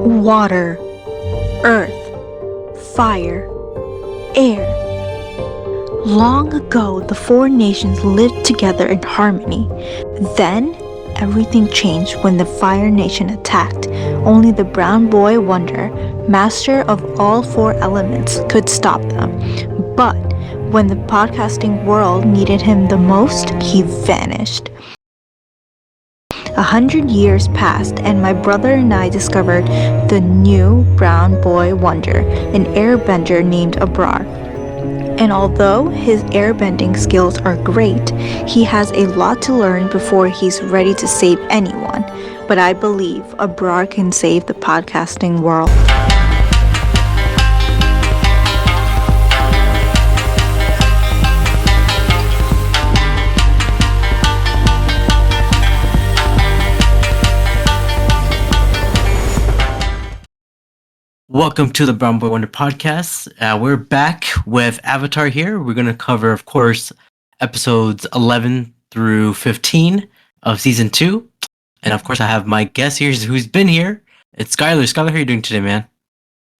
water, earth, fire, air. Long ago, the four nations lived together in harmony. Then, everything changed when the Fire Nation attacked. Only the brown boy Wonder, master of all four elements, could stop them. But when the podcasting world needed him the most, he vanished. 100 years passed, and my brother and I discovered the new brown boy Wonder, an airbender named Abrar. And although his airbending skills are great, he has a lot to learn before he's ready to save anyone. But I believe Abrar can save the podcasting world. Welcome to the Brown Boy Wonder podcast. We're back with Avatar here. We're going to cover, of course, episodes 11 through 15 of season 2. And of course, I have my guest here who's been here. It's Skyler. Skyler, how are you doing today, man?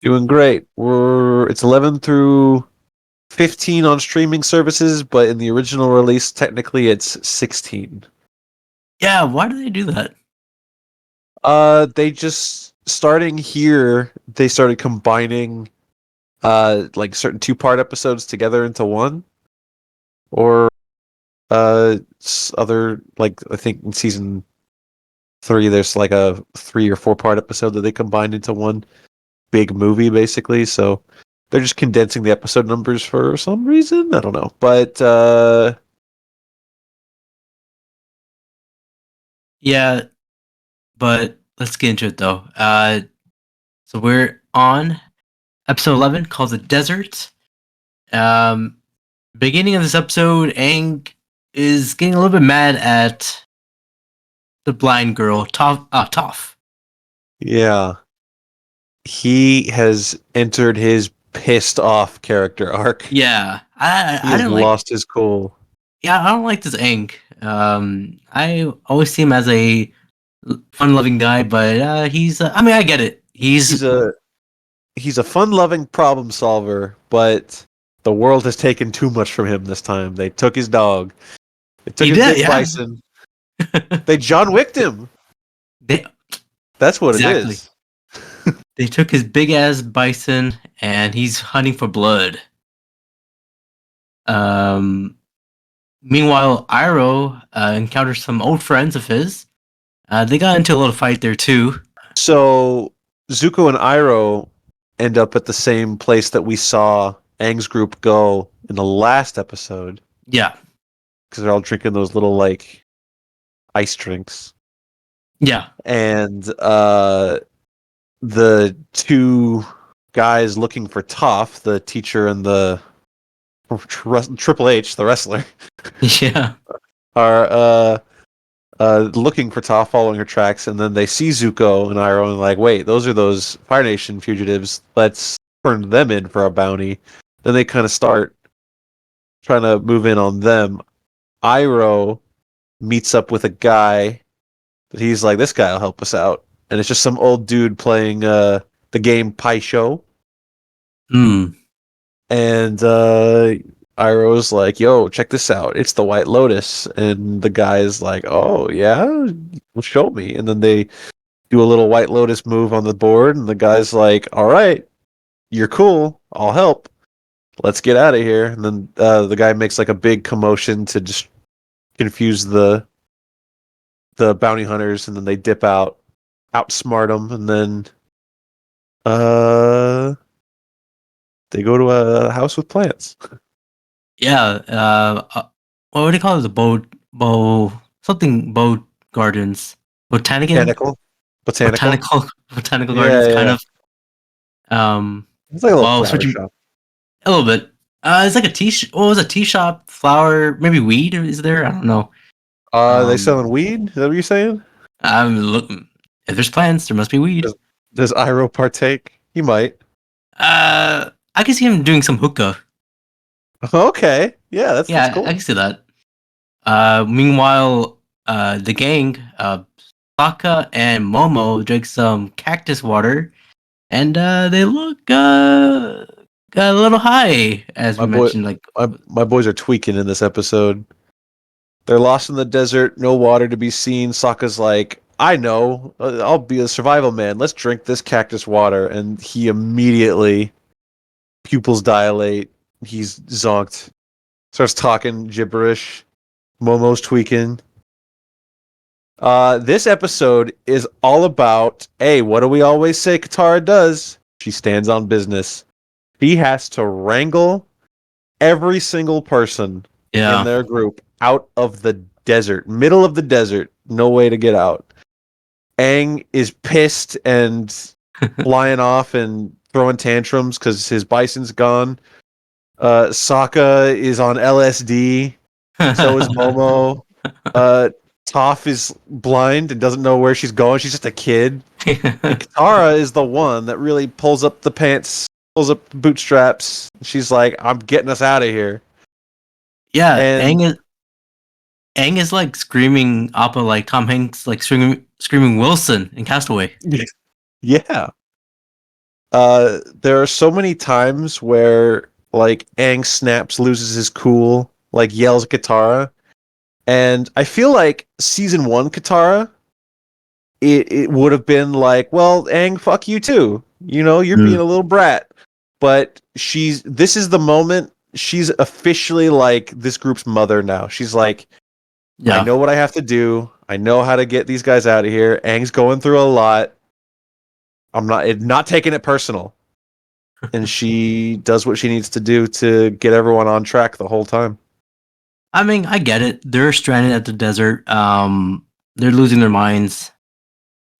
Doing great. It's 11 through 15 on streaming services, but in the original release, technically it's 16. Yeah, why do they do that? They just starting here, they started combining like certain 2-part episodes together into one. Or other, like, I think in season 3 there's like a 3 or 4-part episode that they combined into one big movie, basically. So they're just condensing the episode numbers for some reason. I don't know. But Yeah, but let's get into it though. So we're on episode 11 called The Desert. Beginning of this episode, Aang is getting a little bit mad at the blind girl, Toph. yeah, he has entered his pissed off character arc. Yeah, He I has don't like. lost his cool. Yeah, I don't like this Aang. I always see him as a fun-loving guy, but he's. I mean, I get it. He's a fun-loving problem solver, but the world has taken too much from him this time. They took his dog. They took his big bison. They John Wicked him. That's what it is. They took his big ass bison, and he's hunting for blood. Meanwhile, Iroh encounters some old friends of his. They got into a little fight there too. So Zuko and Iroh end up at the same place that we saw Aang's group go in the last episode. Yeah, because they're all drinking those little like ice drinks. Yeah, and the two guys looking for Toph, the teacher and the Triple H, the wrestler, yeah, are looking for Toph, following her tracks, and then they see Zuko and Iroh and like, wait, those are those Fire Nation fugitives. Let's turn them in for a bounty. Then they kind of start trying to move in on them. Iroh meets up with a guy that he's like, this guy will help us out. And it's just some old dude playing the game Pai Sho. Mm. And Iroh's like, yo, check this out. It's the White Lotus. And the guy's like, oh, yeah? Well, show me. And then they do a little White Lotus move on the board. And the guy's like, all right, you're cool. I'll help. Let's get out of here. And then the guy makes like a big commotion to just confuse the bounty hunters. And then they dip out, outsmart them. And then they go to a house with plants. Yeah. What do you call it? The bow gardens. Botanical gardens, kind of. It's like a little flower shop. A little bit. It's like a tea. What was a tea shop? Flower, maybe weed. Is there? I don't know. They selling weed? Is that what you're saying? Look, if there's plants, there must be weed. Does Iroh partake? He might. I can see him doing some hookah. Okay. Yeah, that's cool. I can see that. Meanwhile, the gang, Sokka and Momo drink some cactus water, and they look a little high, as My we boy, mentioned. Like, my boys are tweaking in this episode. They're lost in the desert, no water to be seen. Sokka's like, I know, I'll be a survival man. Let's drink this cactus water. And he immediately, pupils dilate. He's zonked. Starts talking gibberish. Momo's tweaking. This episode is all about, hey, what do we always say Katara does? She stands on business. She has to wrangle every single person in yeah, their group out of the desert, middle of the desert, no way to get out. Aang is pissed and flying off and throwing tantrums because his bison's gone. Sokka is on LSD. So is Momo. Toph is blind and doesn't know where she's going. She's just a kid. And Katara is the one that really pulls up the pants, pulls up the bootstraps. She's like, I'm getting us out of here. yeah. And Aang is like screaming Appa, like Tom Hanks, like screaming Wilson in Castaway. yeah. There are so many times where like Aang snaps, loses his cool, like yells at Katara. And I feel like season 1 Katara, it would have been like, well, Aang, fuck you too. You know, you're being a little brat. But this is the moment she's officially like this group's mother now. She's like, Yeah, I know what I have to do. I know how to get these guys out of here. Aang's going through a lot. I'm not taking it personal. And she does what she needs to do to get everyone on track the whole time. I mean, I get it. They're stranded at the desert. They're losing their minds.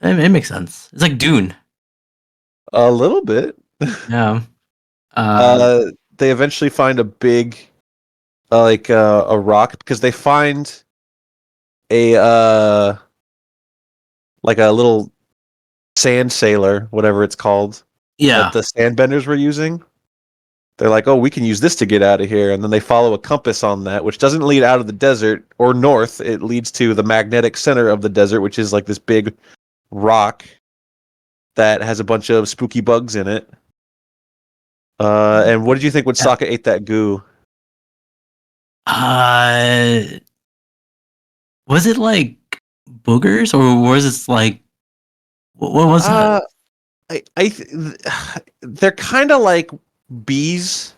It makes sense. It's like Dune. A little bit. Yeah. Uh, They eventually find a big, a rock because they find a like a little sand sailor, whatever it's called, yeah. that the sandbenders were using. They're like, oh, we can use this to get out of here, and then they follow a compass on that, which doesn't lead out of the desert or north. It leads to the magnetic center of the desert, which is like this big rock that has a bunch of spooky bugs in it. And what did you think when Yeah. Sokka ate that goo? Was it like boogers or was it like what was that? They're kind of like bees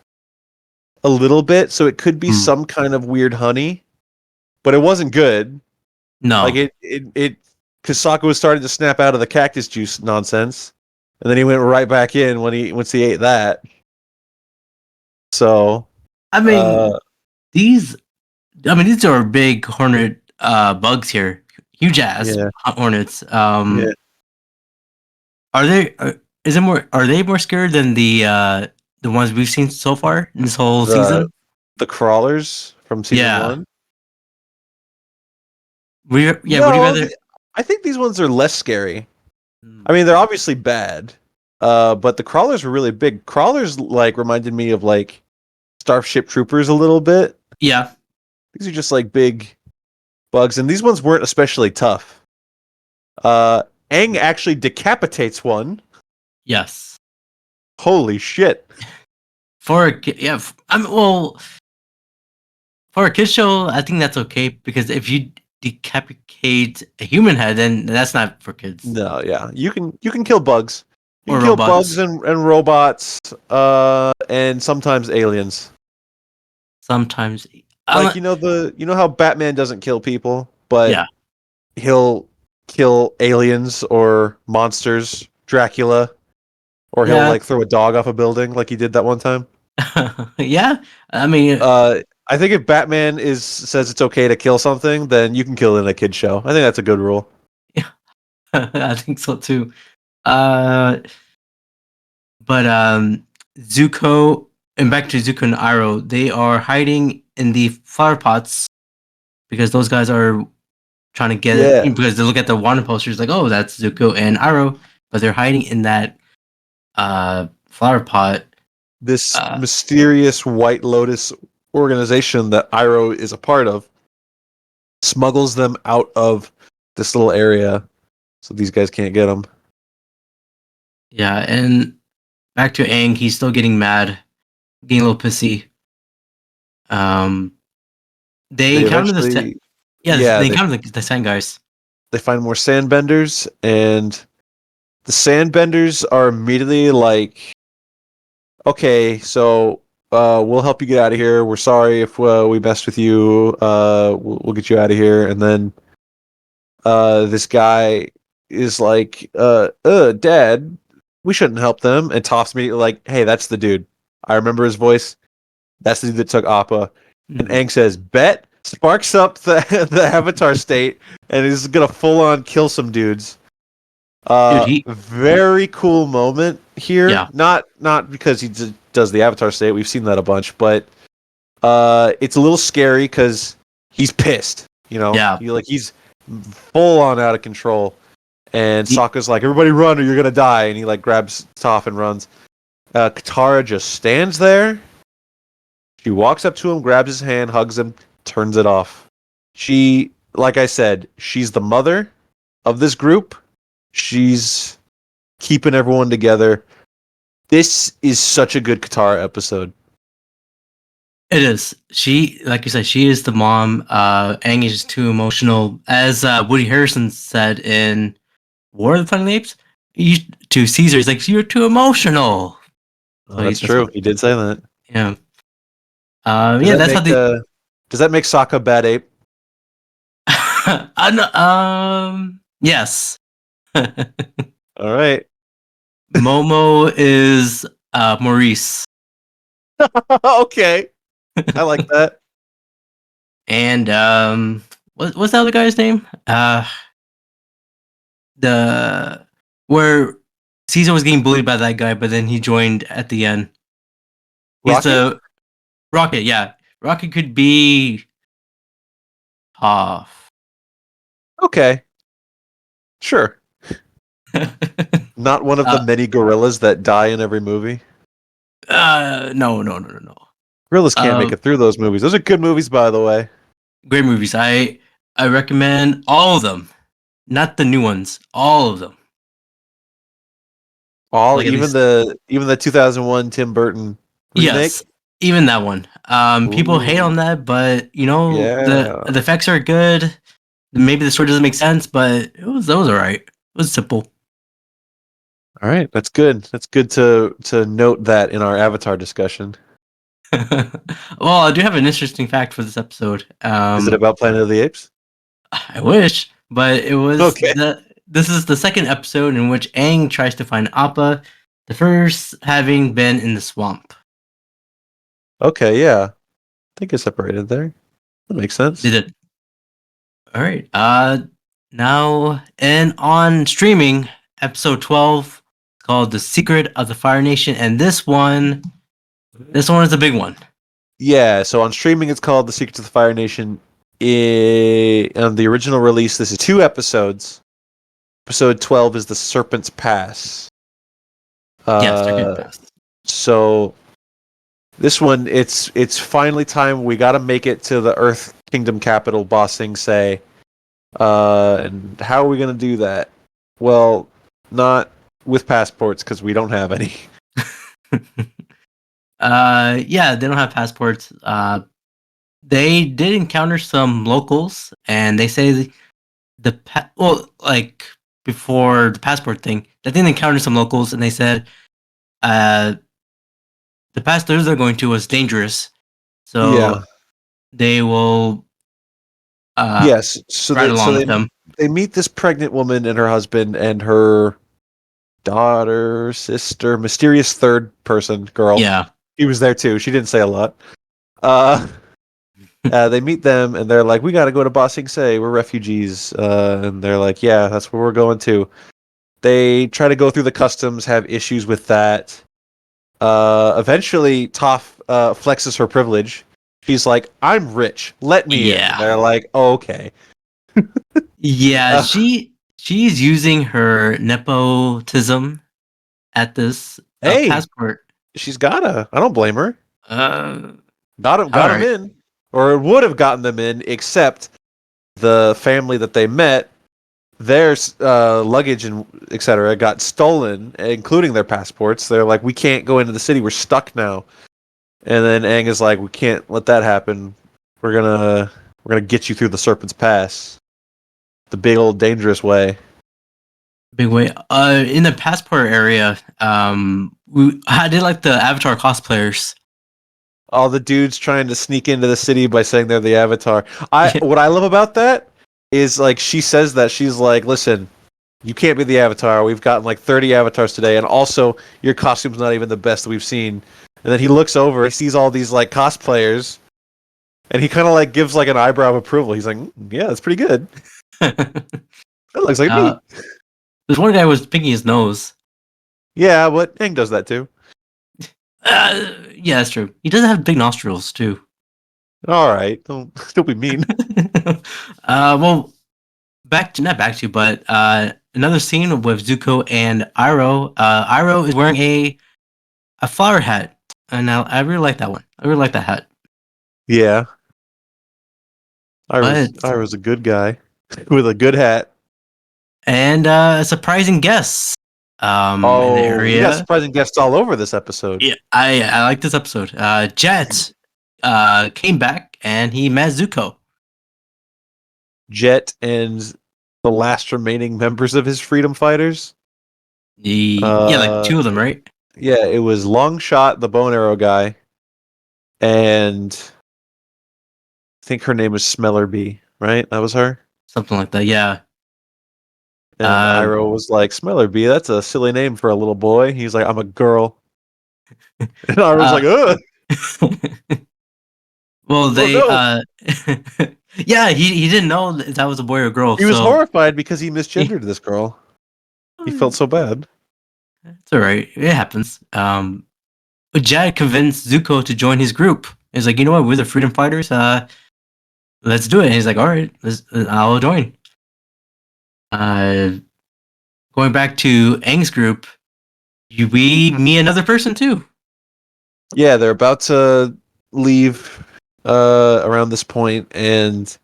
a little bit, so it could be Hmm. some kind of weird honey, but it wasn't good. No. Like it, because Sokka was starting to snap out of the cactus juice nonsense, and then he went right back in once he ate that. So, I mean, these are big hornet bugs here. Huge ass yeah, hornets. yeah. Are they are they more scary than the ones we've seen so far in this whole season? The crawlers from season Yeah. 1. Would you No, rather? I think these ones are less scary. Hmm. I mean, they're obviously bad, but the crawlers were really big. Crawlers like reminded me of like Starship Troopers a little bit. Yeah. These are just like big bugs, and these ones weren't especially tough. Aang actually decapitates one. Yes. Holy shit! For for a kids show, I think that's okay because if you decapitate a human head, then that's not for kids No, yeah, you can kill bugs. You or can kill robots. bugs and robots, and sometimes aliens. Sometimes, Like you know how Batman doesn't kill people, but yeah, he'll kill aliens or monsters, Dracula, or he'll yeah, like throw a dog off a building like he did that one time. yeah. I mean, I think if Batman says it's okay to kill something, then you can kill it in a kid show. I think that's a good rule. I think so too. Uh, but Zuko and back to Zuko and Iroh, they are hiding in the flower pots because those guys are trying to get Yeah. it because they look at the wanted posters like, oh, that's Zuko and Iroh, but they're hiding in that flower pot. This mysterious White Lotus organization that Iroh is a part of smuggles them out of this little area so these guys can't get him. Yeah, and back to Aang, he's still getting mad, getting a little pissy. They They encounter eventually, they they encounter the sand guys. they find more sandbenders, and the sandbenders are immediately like, okay, so we'll help you get out of here. We're sorry if we messed with you. We'll get you out of here. And then this guy is like, Dad, we shouldn't help them. And Toph's immediately like, hey, that's the dude. I remember his voice. That's the dude that took Appa. And Mhm. Aang says, bet, sparks up the Avatar state, and he's gonna full on kill some dudes. Dude, he Very cool moment here. yeah Not because he does the Avatar state. We've seen that a bunch, but it's a little scary because he's pissed. You know, yeah he's full on out of control. And he, Sokka's like, "Everybody run, or you're gonna die!" And he like grabs Toph and runs. Katara just stands there. She walks up to him, grabs his hand, hugs him, turns it off. She, like I said, she's the mother of this group. She's keeping everyone together. This is such a good Katara episode. it is. She, like you said, she is the mom. Aang is just too emotional, as Woody Harrelson said in War of the Planet of the Apes. To Caesar, he's like, "You're too emotional." Oh, Like that's that's true. what, He did say that. yeah. Does Yeah, that that's how make they. does that make Sokka bad ape? Yes. All right. Momo is Maurice, Okay. I like that. and what's the other guy's name? The where Caesar was getting bullied by that guy, but then he joined at the end. He's Rocket? the Rocket. Yeah, Rocket could be Toph. Okay. Sure. Not one of the uh, many gorillas that die in every movie. no. Gorillas can't make it through those movies. Those are good movies, by the way. Great movies. I recommend all of them, not the new ones. All of them. All Like at least even the 2001 Tim Burton remake. yes, even that one. People hate Ooh, on that, but you know yeah. the effects are good. Maybe the story doesn't make sense, but it was alright. It was simple. All right, that's good. That's good to note that in our Avatar discussion. Well, I do have an interesting fact for this episode. Is it about Planet of the Apes? I wish, but it was Okay. this is the second episode in which Aang tries to find Appa, the first having been in the swamp. Okay, yeah. I think it's separated there. That makes sense. Did it? All right. Now and on streaming, episode 12 called "The Secret of the Fire Nation," and this one is a big one. Yeah, so on streaming it's called The Secrets of the Fire Nation. On the original release, this is 2 episodes. Episode 12 is The Serpent's Pass. Yes, they're good Uh, pass. so this one, it's finally time. We got to make it to the Earth Kingdom capital. Bossing say, and how are we gonna do that? Well, not with passports because we don't have any. Yeah, they don't have passports. They did encounter some locals, and they say like before the passport thing, they did encounter some locals, and they said, uh, the pass they're going to was dangerous, Yeah. so they will Yes. So ride along with them. they meet this pregnant woman and her husband and her daughter, sister, mysterious third person girl. Yeah, She was there too. She didn't say a lot. Uh, they meet them and they're like, "We got to go to Ba Sing Se. We're refugees." And they're like, "Yeah, that's where we're going to." They try to go through the customs, have issues with that. Eventually, Toph flexes her privilege. She's like, "I'm rich. Let me in." And yeah, they're like, oh, "Okay." yeah. Uh, She's using her nepotism at this hey, passport. she's gotta. I don't blame her. Uh, Got all him right. in, or it would have gotten them in, except the family that they met their luggage and etc. got stolen, including their passports. They're like, we can't go into the city. We're stuck now. And then Aang is like, we can't let that happen. We're gonna get you through the Serpent's Pass, the big old dangerous way. Big way. In the passport area, I did like the Avatar cosplayers. All the dudes trying to sneak into the city by saying they're the Avatar. What I love about that is like she says that she's like, listen, you can't be the Avatar. We've gotten like 30 avatars today, and also your costume's not even the best we've seen. And then he looks over, he sees all these like cosplayers, and he kind of like gives like an eyebrow of approval. He's like, yeah, that's pretty good. That looks like me. There's one guy who was picking his nose. Yeah, but Aang does that too. Yeah, that's true. He does have big nostrils too. All right, don't be mean. Well, not back to, but another scene with Zuko and Iroh. Iroh is wearing a flower hat, and I really like that one. I really like that hat. Yeah, But Iroh's a good guy with a good hat. and a surprising guest in the area. We got surprising guests all over this episode. Yeah, I like this episode. Jet came back and he met Zuko. Jet and the last remaining members of his freedom fighters. Yeah, like two of them, right? Yeah, it was Longshot, the bow and arrow guy, and I think her name was Smellerbee, right? That was her. Something like that. Yeah. And Iroh was like, Smellerbee, that's a silly name for a little boy. He's like, I'm a girl. And Iroh's like, ugh. Well, they no. yeah, he didn't know that was a boy or girl. He was horrified because he misgendered this girl. He felt so bad. It's alright. It happens. But Jet convinced Zuko to join his group. He's like, you know what? We're the freedom fighters. Let's do it. And he's like, all right, I'll join. Going back to Aang's group, we meet another person too. Yeah, they're about to leave around this point, and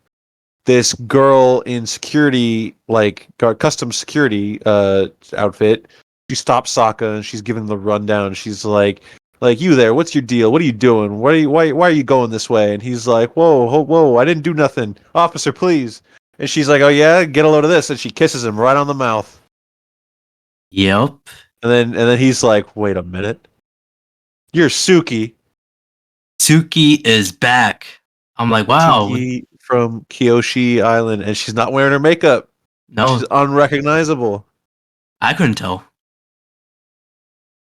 this girl in security, like custom security outfit, she stops Sokka and she's giving the rundown. She's like, you there? What's your deal? What are you doing? Why are you going this way? And he's like, whoa! I didn't do nothing, officer, please. And she's like, oh yeah, get a load of this, and she kisses him right on the mouth. Yep. And then he's like, wait a minute, you're Suki. Suki is back. I'm like, wow. Suki from Kyoshi Island, and she's not wearing her makeup. No, she's unrecognizable. I couldn't tell.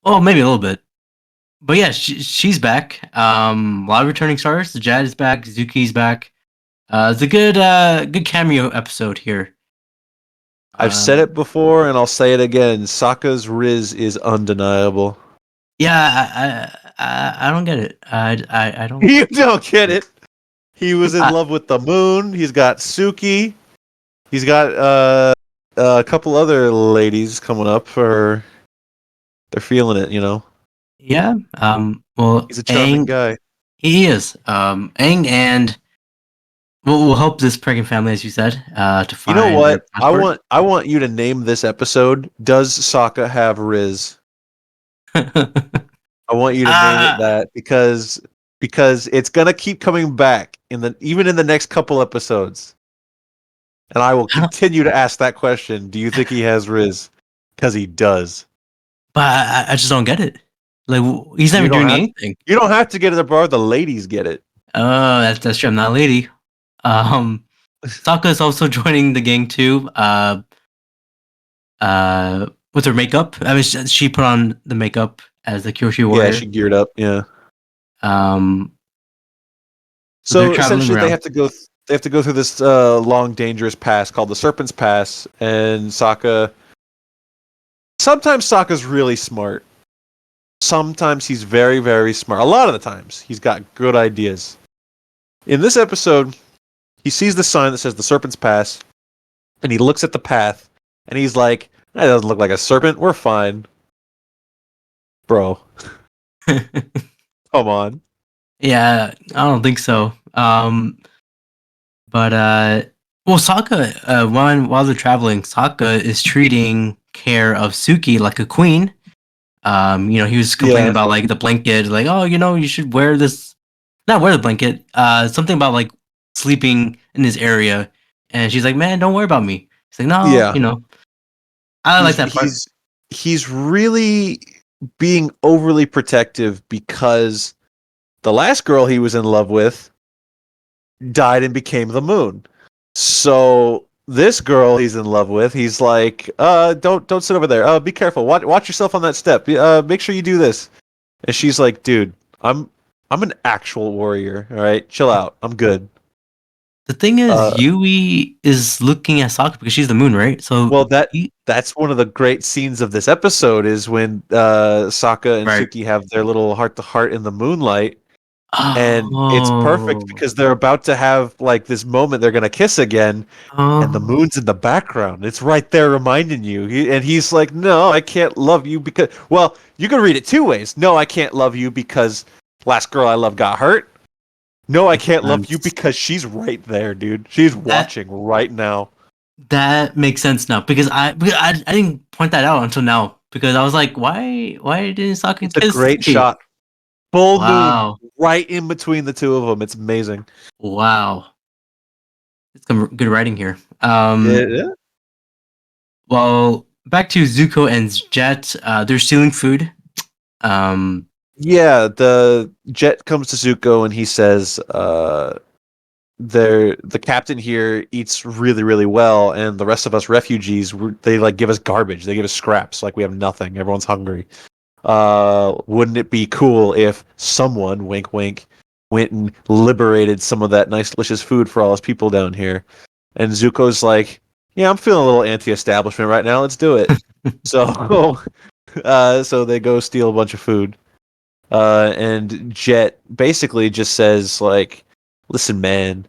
Oh, maybe a little bit. But yeah, she's back. A lot of returning stars. Jad is back. Zuki's back. It's a good cameo episode here. I've said it before, and I'll say it again. Sokka's Riz is undeniable. Yeah, I don't get it. I don't. You don't get it. He was in love with the moon. He's got Suki. He's got a couple other ladies coming up for. They're feeling it, you know. Yeah. Well, he's a charming guy. He is. Aang and we'll help this pregnant family, as you said, to find. You know what? I want you to name this episode. Does Sokka have Riz? I want you to name it that because it's gonna keep coming back even in the next couple episodes, and I will continue to ask that question. Do you think he has Riz? Because he does. But I just don't get it. Like he's never doing anything. You don't have to get it, Abrar. The ladies get it. That's true. I'm not a lady. Sokka is also joining the gang too. With her makeup. I mean, she put on the makeup as the Kyoshi warrior. Yeah, she geared up. Yeah. So essentially, they have to go. They have to go through this long, dangerous pass called the Serpent's Pass, and Sokka. Sometimes Sokka's really smart. Sometimes he's very, very smart. A lot of the times, he's got good ideas. In this episode, he sees the sign that says the Serpent's Pass, and he looks at the path, and he's like, that doesn't look like a serpent. We're fine. Bro. Come on. Yeah, I don't think so. But Well, Sokka, while they're traveling, Sokka is treating care of Suki like a queen. He was complaining Yeah, about like the blanket, like, oh, you should wear this, not wear the blanket. Something about like sleeping in this area, and she's like, man, don't worry about me. He's like, no, yeah. I like He's that part. he's he's really being overly protective because the last girl he was in love with died and became the moon. So this girl he's in love with, he's like, don't sit over there. Be careful. Watch yourself on that step. Make sure you do this. And she's like, dude, I'm an actual warrior. All right, chill out. I'm good. The thing is, Uh, Yui is looking at Sokka because she's the moon, right? So well, he, that's one of the great scenes of this episode is when Sokka and right. Suki have their little heart to heart in the moonlight. And it's perfect Oh, because they're about to have like this moment they're gonna kiss again, and the oh, moon's in the background. It's right there reminding you. And he's like, "No, I can't love you because well, you can read it two ways. No, I can't love you because last girl I loved got hurt. No, I can't love you sense. because she's right there, dude. She's That watching right now. that makes sense now because I didn't point that out until now because I was like, why didn't Sokka It's a kiss great Suki? shot. Full moon Wow, right in between the two of them. It's amazing. wow, it's some good writing here. Yeah. Well, back to Zuko and Jet. They're stealing food. Um, Yeah, the jet comes to Zuko and he says, the captain here eats really, really well, and the rest of us refugees, they like give us garbage. They give us scraps, like we have nothing. Everyone's hungry. Wouldn't it be cool if someone, wink, wink, went and liberated some of that nice, delicious food for all us people down here? And Zuko's like, yeah, I'm feeling a little anti-establishment right now. Let's do it. So, so they go steal a bunch of food. And Jet basically just says like, "Listen, man,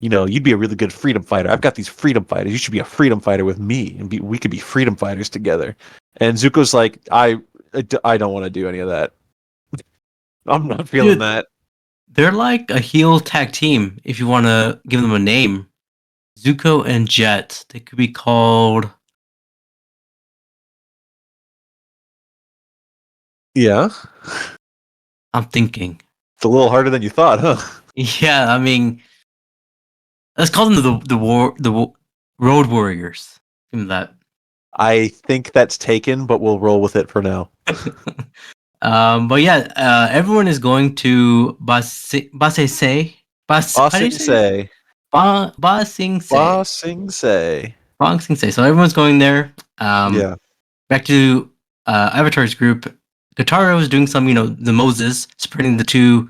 you'd be a really good freedom fighter. I've got these freedom fighters. You should be a freedom fighter with me, and we could be freedom fighters together." And Zuko's like, I don't want to do any of that. I'm not feeling dude, that. they're like a heel tag team. If you want to give them a name, Zuko and Jet. They could be called. Yeah, I'm thinking. it's a little harder than you thought, huh? Yeah, I mean, let's call them the Road Warriors. Give them that. I think that's taken, but we'll roll with it for now. But yeah, everyone is going to Basese. Ba How do you Sing say it? Se. Ba Sing Ba Se. Sing Se. Ba Sing Se. So everyone's going there. Yeah, Back to Avatar's group. Katara was doing some, the Moses, spreading the two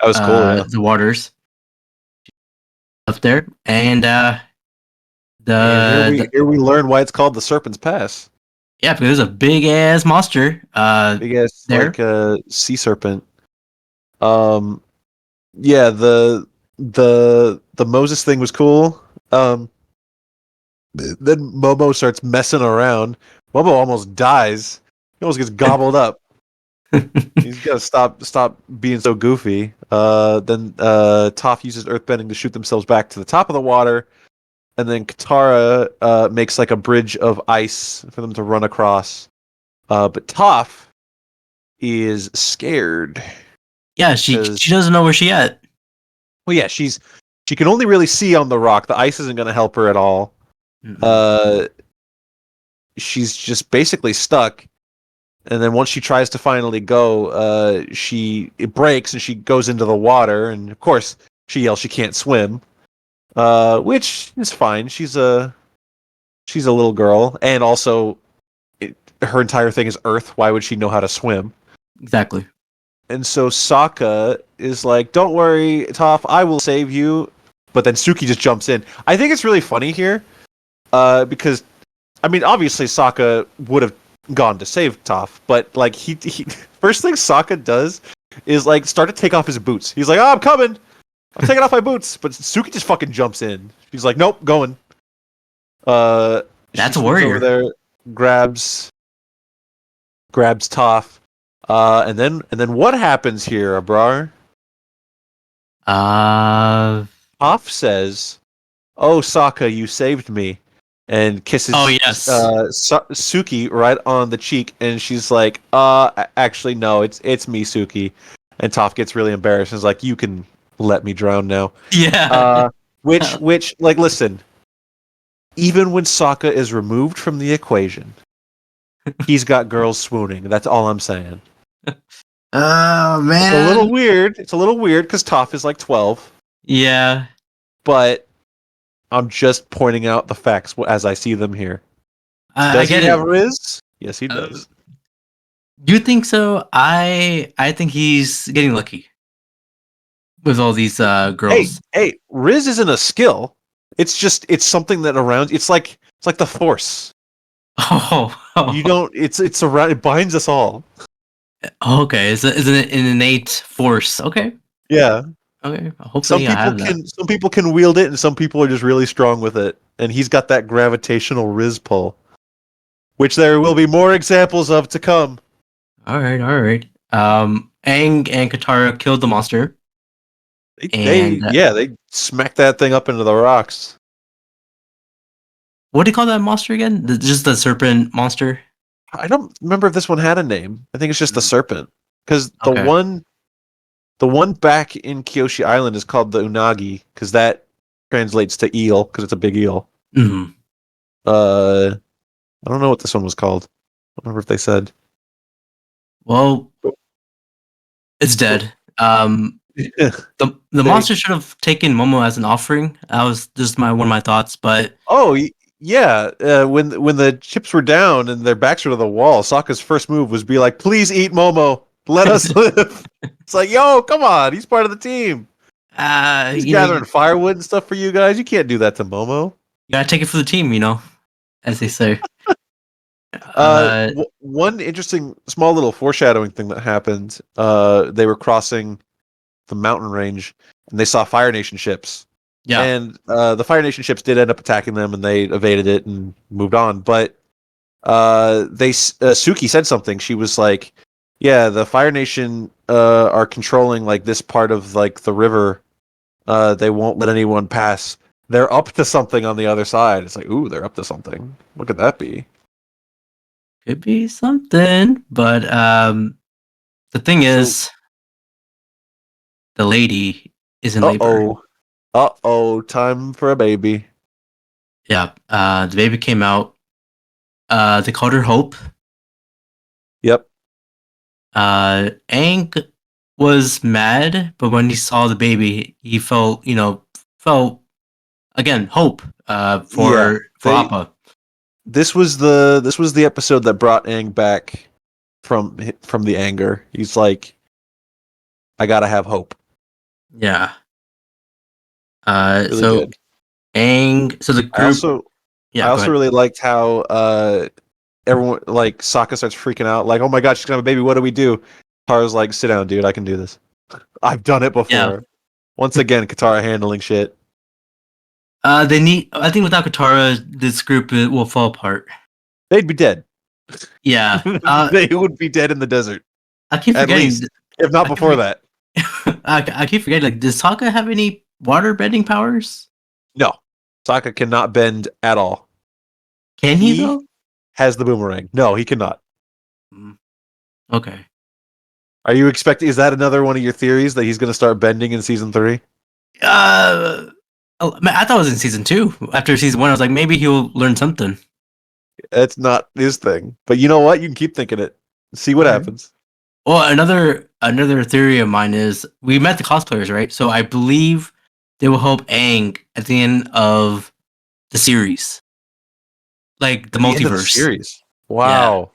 that was cool. Yeah. the waters up there, and And here we the here we learn why it's called the Serpent's Pass. yeah, because there's a big ass monster Big ass there. like a sea serpent. Um, yeah, the Moses thing was cool. Then Momo starts messing around. Momo almost dies. He almost gets gobbled up. He's got to stop being so goofy. Then Toph uses earthbending to shoot themselves back to the top of the water, and then Katara makes like a bridge of ice for them to run across. But Toph is scared Yeah, she because doesn't know where she at. well, yeah, she can only really see on the rock. The ice isn't going to help her at all. Mm-mm. Uh, she's just basically stuck. And then once she tries to finally go, it breaks and she goes into the water. And of course, she yells she can't swim, which is fine. She's a little girl, and also her entire thing is Earth. Why would she know how to swim? Exactly. And so Sokka is like, "Don't worry, Toph, I will save you." But then Suki just jumps in. I think it's really funny here, because I mean, obviously Sokka would have gone to save Toph, but like he first thing Sokka does is like start to take off his boots. He's like, "Oh, I'm coming. I'm taking off my boots," but Suki just fucking jumps in. She's like, "Nope, going." She That's a swims over warrior. there, grabs Toph, and then what happens here, Abrar? Uh, Toph says, "Oh, Sokka, you saved me," and kisses Oh yes. Suki right on the cheek, and she's like, actually no, it's me, Suki." And Toph gets really embarrassed and is like, "You can let me drown now." Yeah. Which like listen, even when Sokka is removed from the equation, he's got girls swooning. That's all I'm saying. Oh It's a little man. weird. It's a little weird because Toph is like 12, Yeah. but I'm just pointing out the facts as I see them here. I Does he get have it. Riz? Yes, he Uh, does. do you think so? I think he's getting lucky with all these Hey, girls. hey, Riz isn't a skill. It's something that around. It's like the Force. You Oh. don't. It's around. It binds us all. Okay. Isn't it an innate force? Okay. Yeah. Okay. Hopefully I have that. Some people can wield it, and some people are just really strong with it. And he's got that gravitational Riz pull, which there will be more examples of to come. All right. All right. Aang and Katara killed the monster, and They smack that thing up into the rocks. what do you call that monster again? Just the serpent monster. I don't remember if this one had a name. I think it's just the Mm, serpent. Because okay. the one back in Kyoshi Island is called the Unagi, because that translates to eel, because it's a big eel. Hmm. I don't know what this one was called. I don't remember if they said. Well, it's dead. The They monster should have taken Momo as an offering. That was just one of my thoughts, but Oh yeah. When the chips were down and their backs were to the wall, Sokka's first move was be like, "Please eat Momo. Let us live." It's like, yo, come on. He's part of the team. He's you know, gathering firewood and stuff for you guys. You can't do that to Momo. you gotta take it for the team, as they say. Uh, One interesting small little foreshadowing thing that happened. They were crossing the mountain range and they saw Fire Nation ships. yeah, And the Fire Nation ships did end up attacking them, and they evaded it and moved on. But Suki said something. She was like, "Yeah, the Fire Nation are controlling like this part of like the river. They won't let anyone pass. They're up to something on the other side." It's like, ooh, they're up to something. What could that be? could be something, but the thing So, is, the lady is in uh labor. oh, time for a baby. Yeah, the baby came out. They called her Hope. Yep. Aang was mad, but when he saw the baby, he felt again hope. Yeah. For Appa. This was the episode that brought Aang back from the anger. He's like, I gotta have hope. Yeah. Really So good. Aang. So the I group. also I Yeah. Go also ahead. really liked how everyone like Sokka starts freaking out, like, oh my god, she's gonna have a baby, what do we do? Katara's like, sit down, dude, I can do this. I've done it Yeah. before. Once again, Katara handling shit. They need. I think without Katara, this group will fall apart. They'd be dead. Yeah. They would be dead in the desert. I keep At forgetting. least. If not I keep. before that. I keep forgetting. Like, does Sokka have any water bending powers? No. Sokka cannot bend at all. Can he He though? has the boomerang. No, he cannot. Mm, okay. Are you expecting? Is that another one of your theories that he's going to start bending in season 3? Uh, man, I thought it was in season 2. After season 1, I was like, maybe he'll learn something. That's not his thing. But you know what? You can keep thinking it. See what All right. happens. Well, another theory of mine is we met the cosplayers, right? So I believe they will help Aang at the end of the series, like the At the end of the multiverse. series. Yeah. Wow.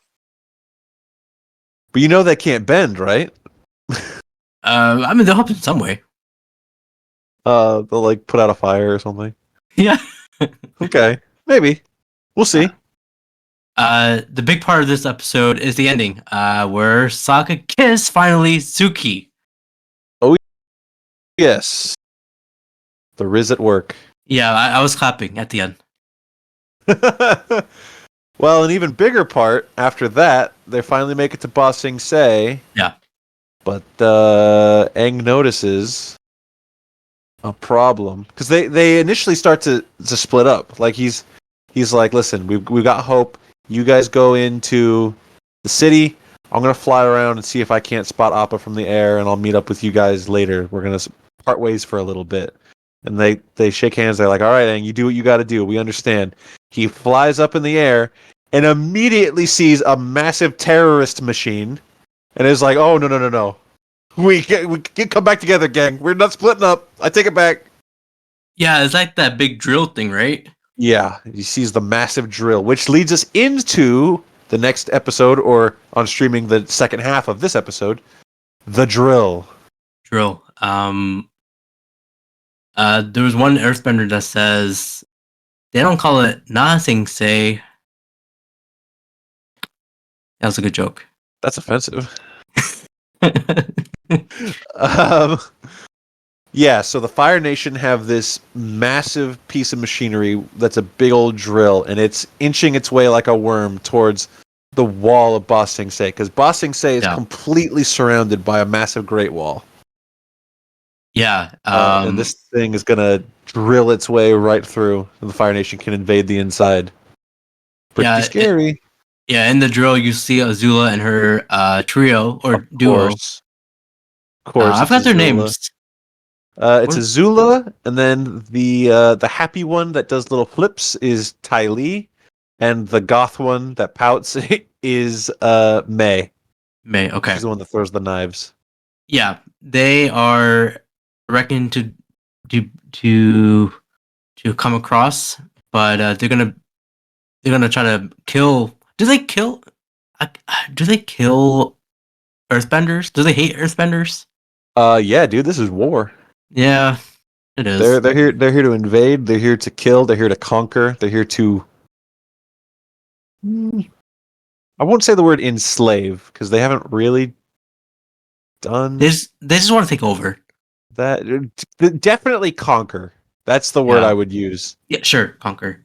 But you know they can't bend, right? I mean, they'll help in some way. They'll like put out a fire or something. Yeah. Okay, maybe. We'll see. The big part of this episode is the ending, where Sokka kiss finally Suki. Yes. The Riz at work. Yeah, I was clapping at the end. Well, an even bigger part after that, they finally make it to Ba Sing Se. Yeah. But Aang notices a problem because they initially start to split up. Like he's like, listen, we've got hope. You guys go into the city. I'm gonna fly around and see if I can't spot Appa from the air, and I'll meet up with you guys later. We're gonna part ways for a little bit. And they shake hands. They're like, all right, Aang, you do what you got to do. We understand. He flies up in the air and immediately sees a massive terrorist machine, and is like, oh no. We can come back together, gang. We're not splitting up. I take it back. Yeah, it's like that big drill thing, right? Yeah, he sees the massive drill, which leads us into the next episode, or on streaming the second half of this episode, the drill. Drill. There was one Earthbender that says they don't call it Na Sing Se. That was a good joke. That's offensive. Yeah, so the Fire Nation have this massive piece of machinery that's a big old drill, and it's inching its way like a worm towards the wall of Ba Sing Se, because Ba Sing Se is completely surrounded by a massive Great Wall. Yeah. And this thing is going to drill its way right through, and the Fire Nation can invade the inside. Pretty scary. In the drill, you see Azula and her trio, or duo. Of course. I've got their names. It's Azula, and then the happy one that does little flips is Ty Lee, and the goth one that pouts is May. May, okay. She's the one that throws the knives. Yeah, they are reckoned to come across, but they're gonna try to kill. Do they kill Earthbenders? Do they hate Earthbenders? Yeah, dude, this is war. Yeah, it is. They're here to invade. They're here to kill. They're here to conquer. They're here to. I won't say the word enslave because they haven't really done. They just want to take over. That definitely conquer. That's the word I would use. Yeah, sure, conquer.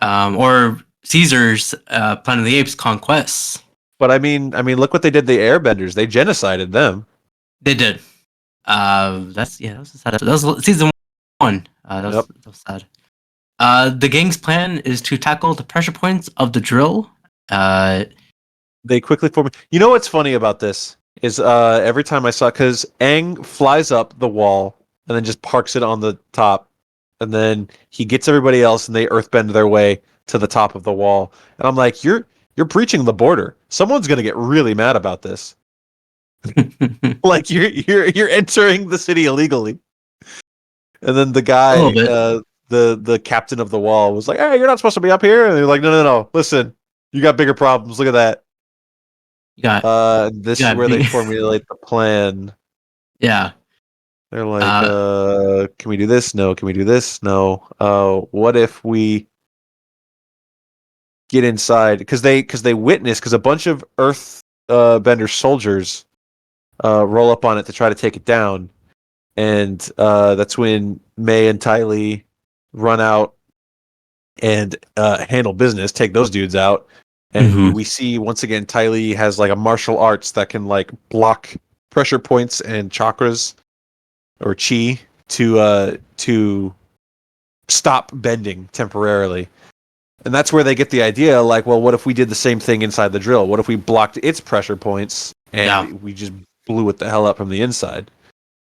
Or Caesar's Planet of the Apes conquests. But I mean, look what they did to the Airbenders. They genocided them. They did. That was sad. That was season 1. That was sad. The gang's plan is to tackle the pressure points of the drill. They quickly form. You know what's funny about this is every time I saw, because Aang flies up the wall and then just parks it on the top, and then he gets everybody else and they earthbend their way to the top of the wall, and I'm like, you're breaching the border. Someone's gonna get really mad about this. Like you're entering the city illegally. And then the guy, the captain of the wall, was like, "Hey, you're not supposed to be up here." And they're like, "No. Listen, you got bigger problems. Look at that." This is where they formulate the plan. Yeah. They're like, "Can we do this? No. Can we do this? No. What if we get inside?" Because they witness, because a bunch of Earthbender soldiers roll up on it to try to take it down. And that's when May and Ty Lee run out and handle business, take those dudes out. And we see, once again, Ty Lee has like a martial arts that can like block pressure points and chakras or chi to stop bending temporarily. And that's where they get the idea, like, well, what if we did the same thing inside the drill? What if we blocked its pressure points and we just blew it the hell up from the inside?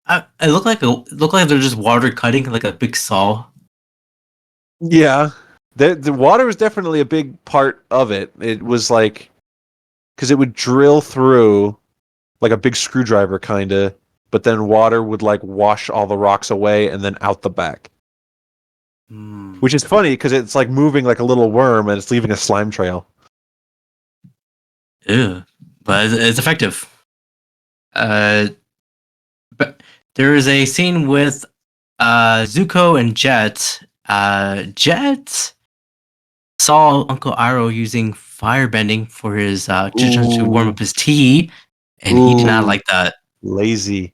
It looked like they're just water cutting like a big saw. Yeah, the water was definitely a big part of it. It was like, because it would drill through like a big screwdriver kind of, but then water would like wash all the rocks away and then out the back. Which is funny because it's like moving like a little worm and it's leaving a slime trail. Ew, but it's effective. But there is a scene with Zuko and Jet. Jet saw Uncle Iroh using firebending for his to warm up his tea, and he did not like that. Lazy.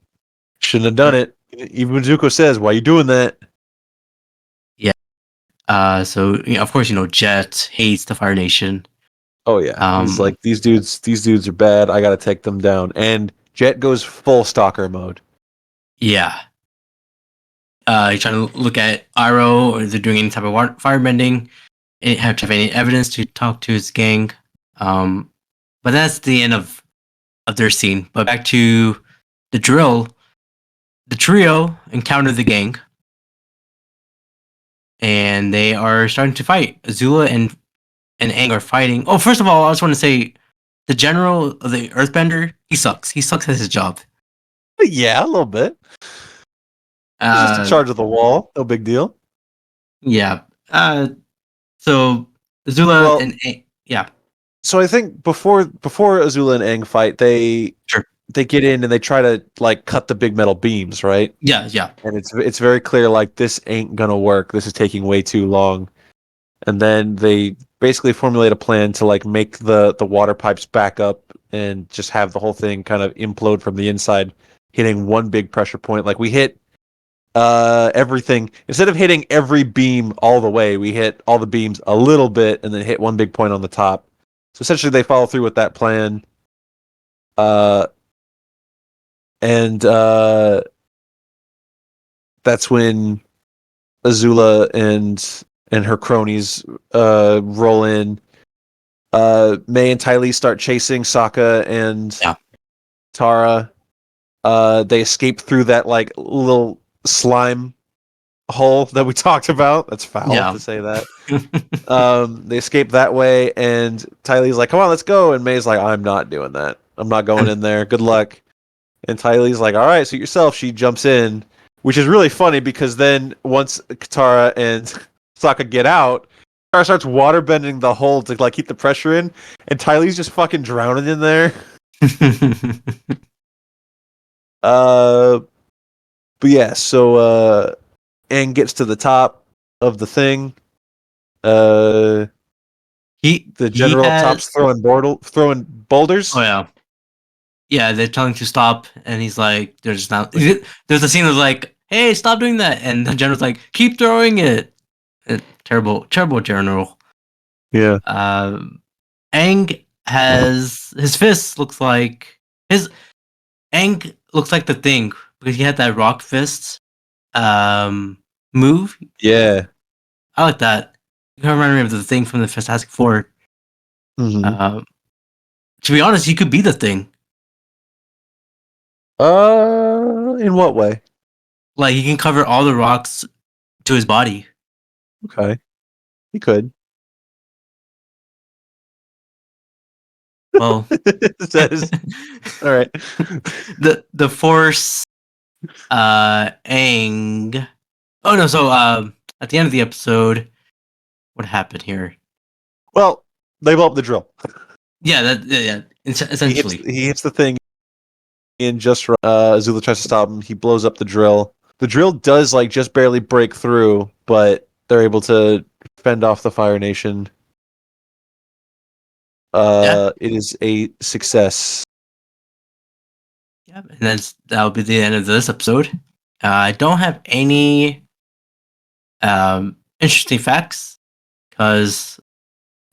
Shouldn't have done it. Even Zuko says, "Why are you doing that?" Yeah. So of course, Jet hates the Fire Nation. Oh yeah. He's like, these dudes are bad. I gotta take them down. And Jet goes full stalker mode. Yeah. He's trying to look at Iroh, or is they're doing any type of firebending. Have to have any evidence to talk to his gang. But that's the end of their scene. But back to the drill. The trio encounter the gang, and they are starting to fight. Azula and Aang are fighting. Oh, first of all, I just want to say the general of the Earthbender, he sucks. He sucks at his job. Yeah, a little bit. He's just in charge of the wall. No big deal. Yeah. So Azula and Aang, yeah. So I think before Azula and Aang fight, they get in and they try to like cut the big metal beams, right? Yeah. And it's very clear like this ain't gonna work. This is taking way too long. And then they basically formulate a plan to like make the water pipes back up and just have the whole thing kind of implode from the inside, hitting one big pressure point. Like we hit everything, instead of hitting every beam all the way, we hit all the beams a little bit and then hit one big point on the top. So essentially they follow through with that plan. And that's when Azula and her cronies roll in. May and Ty Lee start chasing Sokka and Tara. They escape through that like little slime hole that we talked about. That's foul to say that. They escape that way, and Ty Lee's like, "Come on, let's go." And May's like, "I'm not doing that. I'm not going in there. Good luck." And Ty Lee's like, "All right, suit yourself." She jumps in, which is really funny because then once Katara and Sokka get out, Katara starts waterbending the hole to like keep the pressure in, and Ty Lee's just fucking drowning in there. But yeah, so Aang gets to the top of the thing. The general tops throwing boulders. Oh yeah. Yeah, they're telling to stop, and he's like, "There's not." There's a scene of like, "Hey, stop doing that," and the general's like, "Keep throwing it." Terrible general. Yeah. Aang has his fist looks like Aang looks like the Thing because he had that rock fist move. Yeah. I like that. You can remind me of the Thing from the Fantastic Four. Mm-hmm. To be honest, he could be the Thing. In what way? Like he can cover all the rocks to his body. Okay. He could. Well, that is all right. The Force, Aang. Oh no! So at the end of the episode, what happened here? Well, they blow up the drill. Yeah. Essentially, He hits the thing in just right. Azula tries to stop him. He blows up the drill. The drill does like just barely break through, but they're able to fend off the Fire Nation. It is a success. Yeah, and that'll be the end of this episode. I don't have any interesting facts because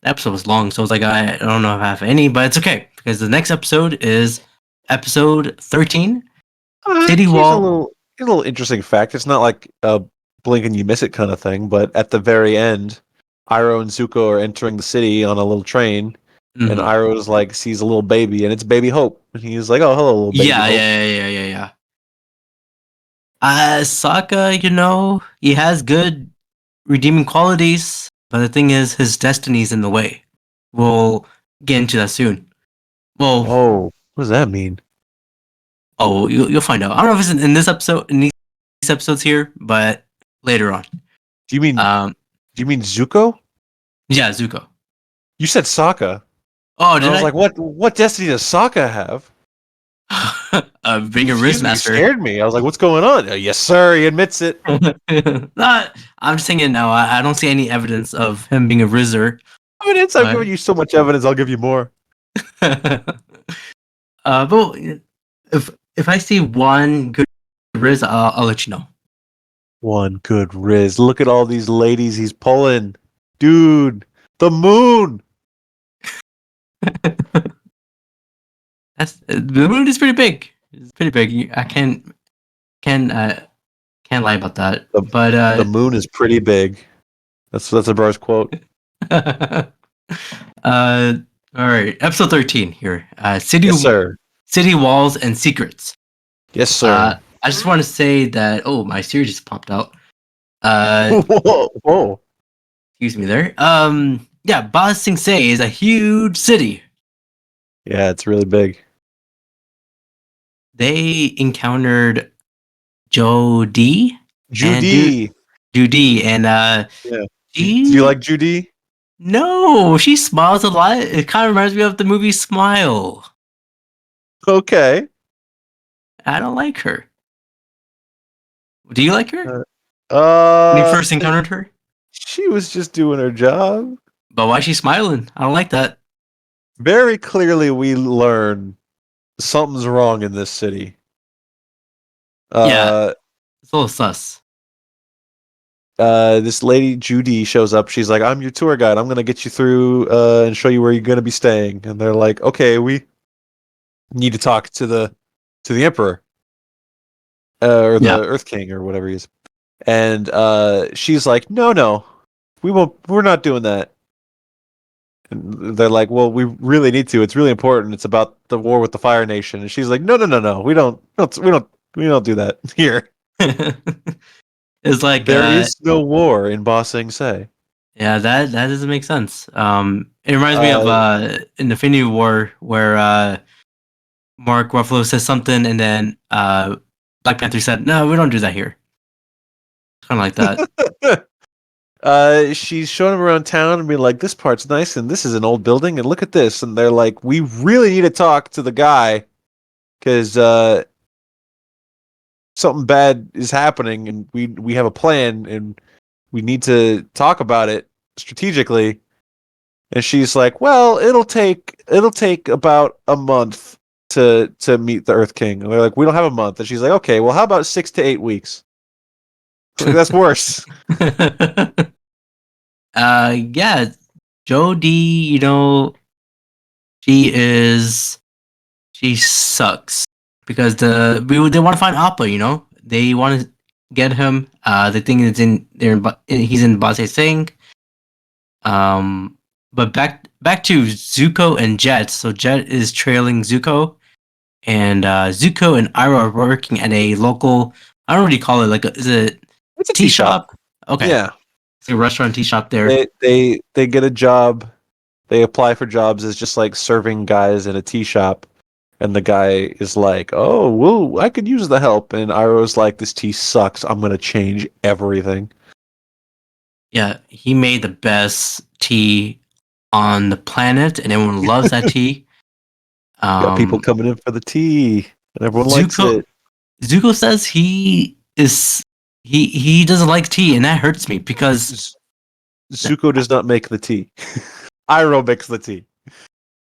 the episode was long, so I was like, I don't know if I have any, but it's okay because the next episode is episode 13. City Wall. A little interesting fact. It's not like a blink and you miss it kind of thing, but at the very end, Iroh and Zuko are entering the city on a little train, and Iroh's like sees a little baby, and it's Baby Hope, and he's like, "Oh, hello, little baby Hope." Yeah. Sokka, he has good redeeming qualities, but the thing is, his destiny's in the way. We'll get into that soon. Well, what does that mean? Oh, you'll find out. I don't know if it's in this episode, in these episodes here, but later on. Do you mean Zuko? Yeah, Zuko. You said Sokka. Oh, did I was like, what destiny does Sokka have? Being a Riz Master. You scared me. I was like, what's going on? Yes, sir. He admits it. I'm just saying it now. I don't see any evidence of him being a Rizzer. Evidence? I've given you so much evidence. I'll give you more. But if I see one good Riz, I'll let you know. One good Riz. Look at all these ladies he's pulling. Dude, the moon. The moon is pretty big. It's pretty big. I can't Can't lie about that. The, But the moon is pretty big. That's Abrar's quote. all right, episode 13 here. Yes, sir. City walls and secrets. Yes, sir. I just want to say that. Oh, my series just popped out. Uh, Whoa. excuse me there. Yeah, Ba Sing Se is a huge city. Yeah, it's really big. They encountered Jody and Judy. Judy, and Yeah. Do she. you like Judy? No, she smiles a lot. It kind of reminds me of the movie Smile. Okay. I don't like her. Do you like her? When you Uh, first encountered her? she was just doing her job. But why is she smiling? I don't like that. Very clearly, we learn something's wrong in this city. Yeah, it's a little sus. This lady Judy shows up. She's like, "I'm your tour guide. I'm gonna get you through and show you where you're gonna be staying." And they're like, "Okay, we need to talk to the emperor or the Yeah. Earth King or whatever he is." And she's like, "No, we won't. We're not doing that." And they're like, "Well, we really need to. It's really important. It's about the war with the Fire Nation." And she's like, "No. We don't do that here. It's like There is no war in Ba Sing Se." yeah, that doesn't make sense. It reminds me of Infinity War where Mark Ruffalo says something and then Black Panther said, "No, we don't do that here." Kind of like that. She's showing them around town and being like, "This part's nice, and this is an old building, and look at this." And they're like, "We really need to talk to the guy because something bad is happening, and we have a plan, and we need to talk about it strategically." And she's like, "Well, it'll take about a month to meet the Earth King." And they're like, "We don't have a month." And she's like, "Okay, well, how about 6 to 8 weeks?" Like, that's worse. Yeah, Jodie, she sucks because they want to find Appa, they want to get him. The thing is he's in Basay Singh. But back to Zuko and Jet. So Jet is trailing Zuko, and Zuko and Iroh are working at a local. I don't really call it is it It's a tea shop? Okay, Yeah. it's a restaurant tea shop there. They get a job. They apply for jobs as just like serving guys in a tea shop, and the guy is like, "Oh, well, I could use the help." And Iroh's like, "This tea sucks. I'm gonna change everything." Yeah, he made the best tea on the planet, and everyone loves that tea. Got people coming in for the tea, and everyone likes it. Zuko says he doesn't like tea, and that hurts me because Zuko does not make the tea. Iroh makes the tea.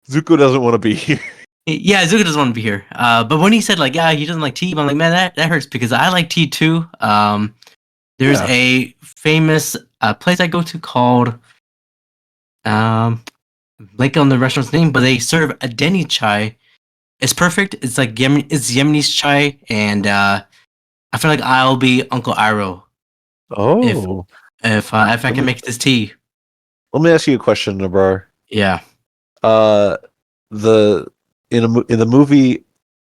Zuko doesn't want to be here. yeah, Zuko doesn't want to be here. But when he said yeah, he doesn't like tea, I'm like, man, that hurts because I like tea too. There's a famous place I go to called like on the restaurant's name, but they serve a Deni chai. It's perfect. It's like it's Yemenese chai, and I feel like I'll be Uncle Iroh Oh, if I can make this tea. let me ask you a question, Abrar. Yeah. The in the movie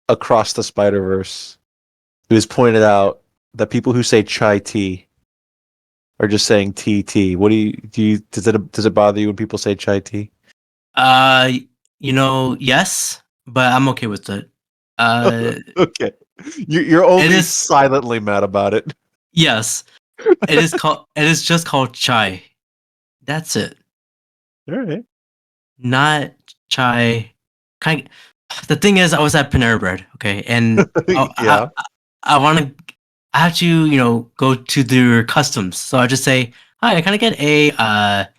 Across the Spider-Verse, it was pointed out that people who say chai tea are just saying tea. What does it bother you when people say chai tea? Yes, but I'm okay with it. Okay, you're only is- silently mad about it. Yes, it is called. It is just called chai. That's it. All right. Not chai. The thing is, I was at Panera Bread, okay, and Yeah. I want to. I have to, go to their customs. So I just say, "Hi, can I get a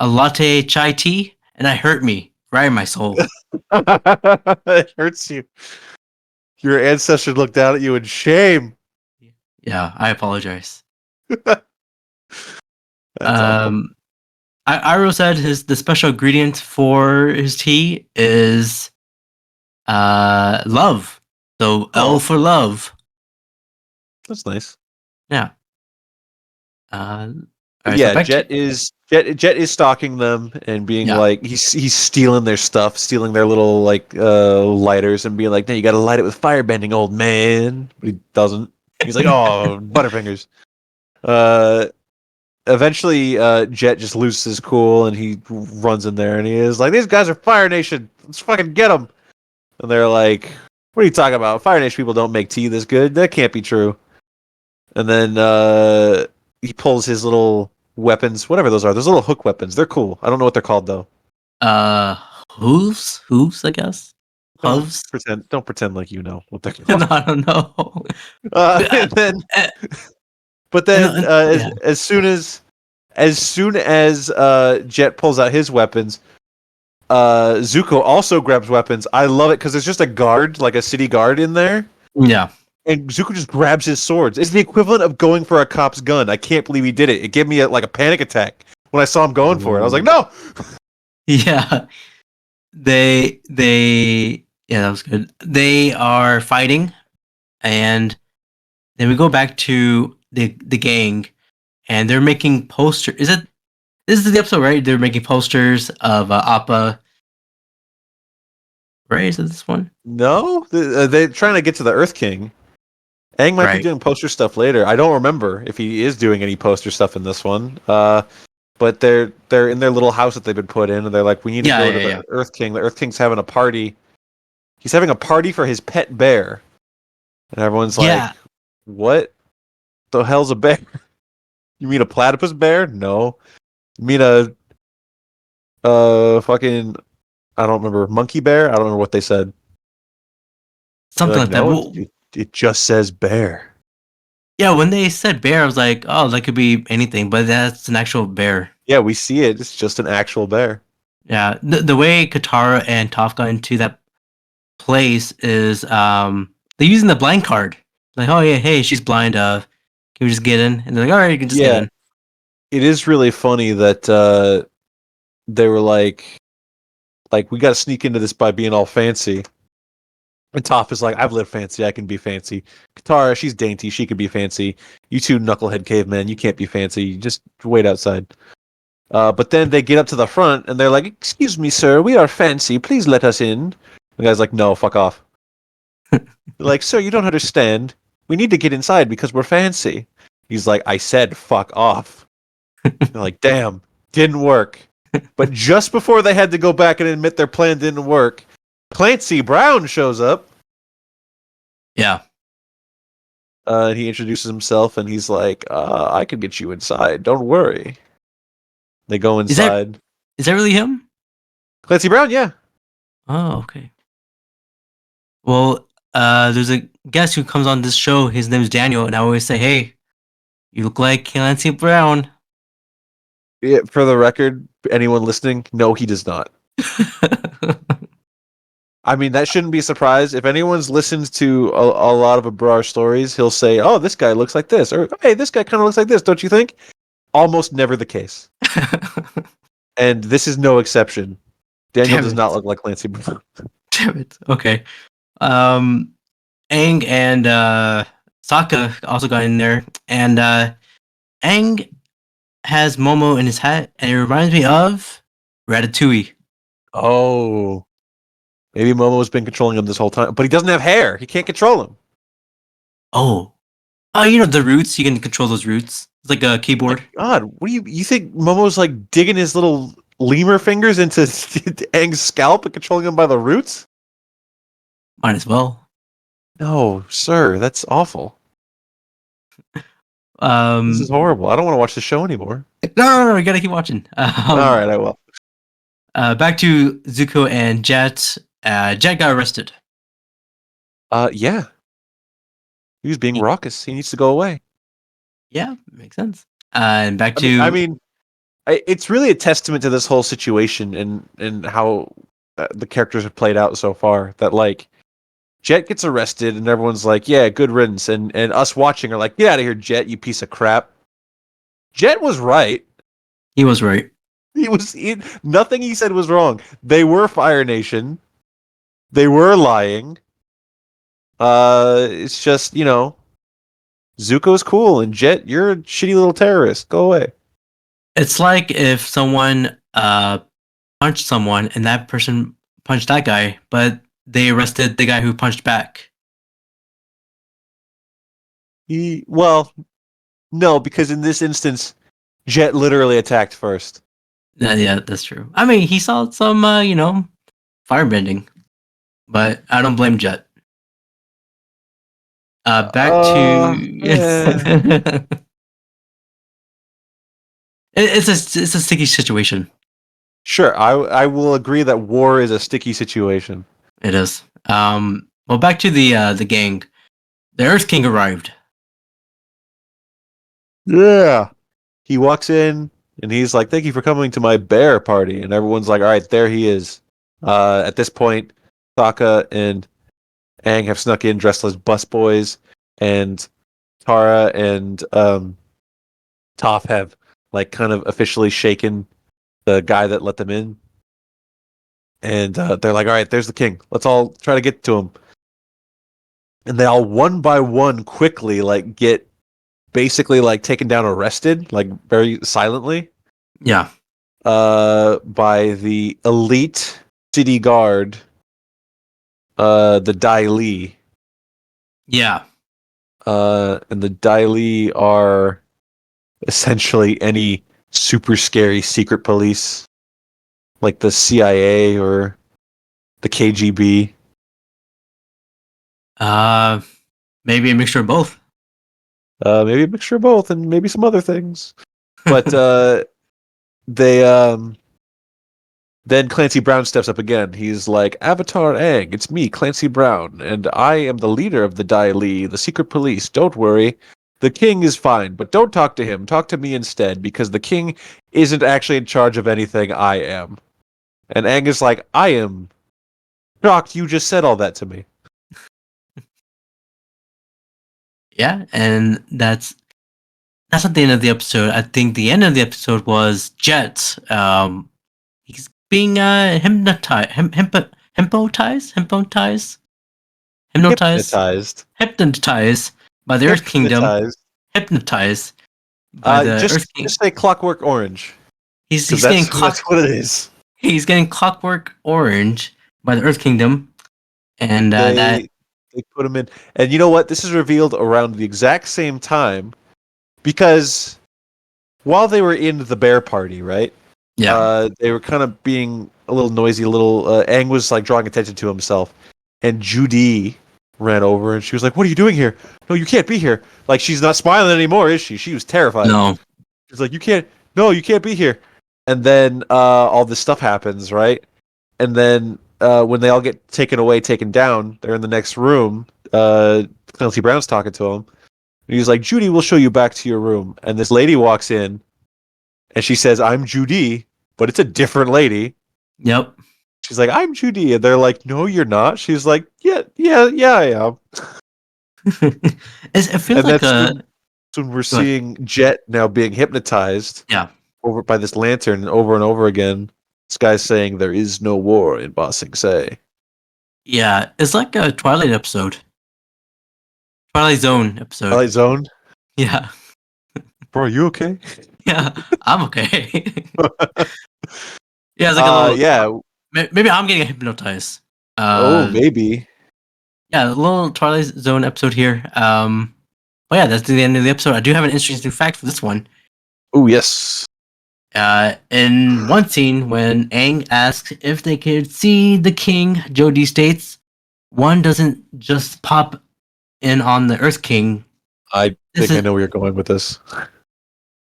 latte chai tea?" And that hurt me right in my soul. It hurts you. Your ancestors looked down at you in shame. Yeah, I apologize. That's awful. Iroh said the special ingredient for his tea is love. So L for love. That's nice. Yeah. All But right. So yeah, back to Jet is stalking them and being yeah. like he's stealing their stuff, stealing their little like lighters and being like, "No, you got to light it with firebending, old man." But he doesn't. He's like, "Oh, Butterfingers." Uh, Eventually, Jet just loses his cool and he runs in there and he is like, "These guys are Fire Nation. Let's fucking get them." And they're like, "What are you talking about? Fire Nation people don't make tea this good. That can't be true." And then he pulls his little weapons, whatever those are. Those little hook weapons. They're cool. I don't know what they're called though. Uh, hooves, I guess. Hooves. Don't pretend like you know what they're No, called. I don't know. And then, Uh, but then, yeah. as soon as Jet pulls out his weapons, Zuko also grabs weapons. I love it because there's just a guard, like a city guard, in there. Yeah. And Zuko just grabs his swords. It's the equivalent of going for a cop's gun. I can't believe he did it. It gave me like a panic attack when I saw him going for it. I was like, no. Yeah. Yeah, that was good. They are fighting, and then we go back to the gang, and they're making posters. This is the episode, right? They're making posters of Appa. Right? Is it this one? No, they're trying to get to the Earth King. Aang might be Right. doing poster stuff later. I don't remember if he is doing any poster stuff in this one. But they're in their little house that they've been put in, and they're like, we need to Yeah, go to yeah, the yeah. Earth King. The Earth King's having a party. He's having a party for his pet bear, and everyone's like, Yeah. what the hell's a bear? You mean a platypus bear? No. You mean a fucking I don't remember monkey bear. I don't remember what they said. They're Something like, like that. no, Well, it just says bear. yeah, when they said bear, I was like, oh, that could be anything, but that's an actual bear. Yeah, we see it. It's just an actual bear. Yeah. The way Katara and Toph got into that place is they're using the blind card. Like, oh yeah, hey, she's blind. Can we just get in? And they're like, all right, you can just get Yeah, in. it is really funny that they were like we got to sneak into this by being all fancy. And Toph is like, I've lived fancy, I can be fancy. Katara, she's dainty, she can be fancy. You two knucklehead cavemen, you can't be fancy. Just wait outside. But then they get up to the front and they're like, "Excuse me, sir, we are fancy. Please let us in." The guy's like, "No, fuck off." They're like, "Sir, you don't understand. We need to get inside because we're fancy." He's like, "I said, fuck off." They're like, "Damn, didn't work." But just before they had to go back and admit their plan didn't work, Clancy Brown shows up. Yeah. And he introduces himself and he's like, "I can get you inside. Don't worry." They go Is that inside. is that really him? Clancy Brown, yeah. Oh, okay. Well, there's a guest who comes on this show. His name's Daniel, and I always say, "Hey, you look like Clancy Brown." Yeah, for the record, anyone listening, no, he does not. I mean, that shouldn't be a surprise. If anyone's listened to a lot of Abrar stories, he'll say, "Oh, this guy looks like this," or "Hey, this guy kind of looks like this." Don't you think? Almost never the case, and this is no exception. Daniel Damn does it! not look like Clancy Brown. Damn it! Okay. Aang and Sokka also got in there, and Aang has Momo in his hat, and it reminds me of Ratatouille. Oh, maybe Momo's been controlling him this whole time, but he doesn't have hair. He can't control him. Oh, you know the roots. You can control those roots. It's like a My keyboard. God, what do you think? Momo's like digging his little lemur fingers into Aang's scalp and controlling him by the roots? Might as well. No, sir, that's awful. This is Um, horrible. I don't want to watch the show anymore. no, you gotta keep watching. All right, I will. Back to Zuko and Jet. Jet got arrested. Yeah, he was being raucous. He needs to go away. Yeah, makes sense. And back I to mean, I mean, it's really a testament to this whole situation and how the characters have played out so far. That like Jet gets arrested and everyone's like, "Yeah, good riddance," and us watching are like, "Get out of here, Jet, you piece of crap." Jet was right. he was right. Nothing he said was wrong. They were Fire Nation. They were lying. It's just, Zuko's cool, and Jet, you're a shitty little terrorist. Go away. It's like if someone punched someone and that person punched that guy, but they arrested the guy who punched back. Well, no, because in this instance, Jet literally attacked first. Yeah, that's true. I mean, he saw some, firebending, but I don't blame Jet. Back to Yeah. it's a sticky situation. Sure, I will agree that war is a sticky situation. It is. Well, back to the gang. The Earth King arrived. Yeah. He walks in and he's like, "Thank you for coming to my bear party." And everyone's like, "All right, there he is." At this point, Sokka and Aang have snuck in dressed as busboys, and Tara and Toph have like kind of officially shaken the guy that let them in. And they're like, "All right, there's the king. Let's all try to get to him." And they all one by one quickly like get basically like taken down, arrested, like very silently, Yeah. by the elite city guard, the Dai Li. Yeah. And the Dai Li are essentially any super scary secret police, like the CIA or the KGB. Maybe a mixture of both. Maybe a mixture of both, and maybe some other things. But they then Clancy Brown steps up again. He's like, "Avatar Aang, it's me, Clancy Brown, and I am the leader of the Dai Li, the secret police. Don't worry. The king is fine, but don't talk to him. Talk to me instead, because the king isn't actually in charge of anything. I am." And Aang is like, "I am shocked you just said all that to me." Yeah, and that's not the end of the episode. I think the end of the episode was Jet. He's being hypnotized, hypnotized by the Earth Kingdom. Hypnotized. Hypnotized by the Just Earth King. just say Clockwork Orange. He's Because getting that's what it is. he's getting Clockwork Orange by the Earth Kingdom, and They put him in, and you know what? This is revealed around the exact same time, because while they were in the bear party, right? yeah, They were kind of being a little noisy. Aang was like drawing attention to himself, and Judy ran over and she was like, "What are you doing here? No, you can't be here." Like, she's not smiling anymore, is she? She was terrified. no, She's like, "You can't. No, you can't be here." And then all this stuff happens, right? And then when they all get taken down, they're in the next room. Clancy Brown's talking to him. And he's like, "Judy, we'll show you back to your room." And this lady walks in, and she says, "I'm Judy," but it's a different lady. yep. She's like, "I'm Judy," and they're like, "No, you're not." She's like, "Yeah, I am." It feels And like that's when we're seeing Jet now being hypnotized. Yeah. Over by this lantern, and over again. This guy's saying, "There is no war in Ba Sing Se." Yeah, it's like a Twilight episode. Twilight Zone episode. Twilight Zone. Yeah. Bro, are you okay? Yeah, I'm okay. Yeah, it's like a little. Yeah. Maybe I'm getting hypnotized. Maybe. Yeah, a little Twilight Zone episode here. Oh yeah, that's the end of the episode. I do have an interesting fact for this one. Oh, yes. In one scene, when Aang asks if they could see the king, Jody states, "One doesn't just pop in on the Earth King." I think I know where you're going with this.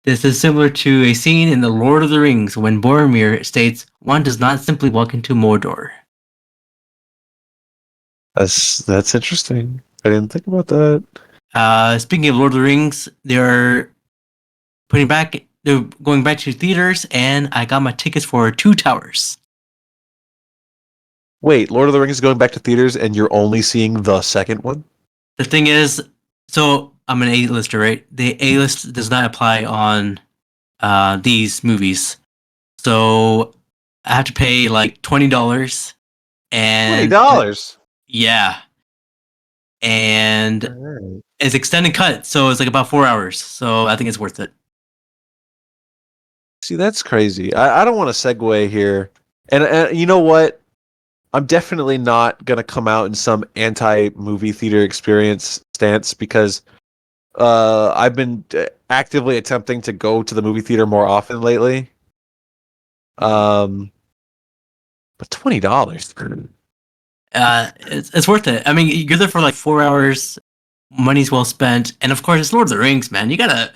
This is similar to a scene in The Lord of the Rings when Boromir states, "One does not simply walk into Mordor." That's interesting. I didn't think about that. Speaking of Lord of the Rings, they're going back to theaters, and I got my tickets for Two Towers. Wait, Lord of the Rings is going back to theaters, and you're only seeing the second one? The thing is, so I'm an A-lister, right? The A-list does not apply on these movies. So I have to pay like $20 and $20? yeah. And and Alright. it's extended cut, so it's like about 4 hours. So I think it's worth it. See, that's crazy. I don't want to segue here, and you know what? I'm definitely not gonna come out in some anti-movie theater experience stance because I've been actively attempting to go to the movie theater more often lately. But $20. It's worth it. I mean, you're there for like 4 hours. Money's well spent, and of course, it's Lord of the Rings, man. You gotta.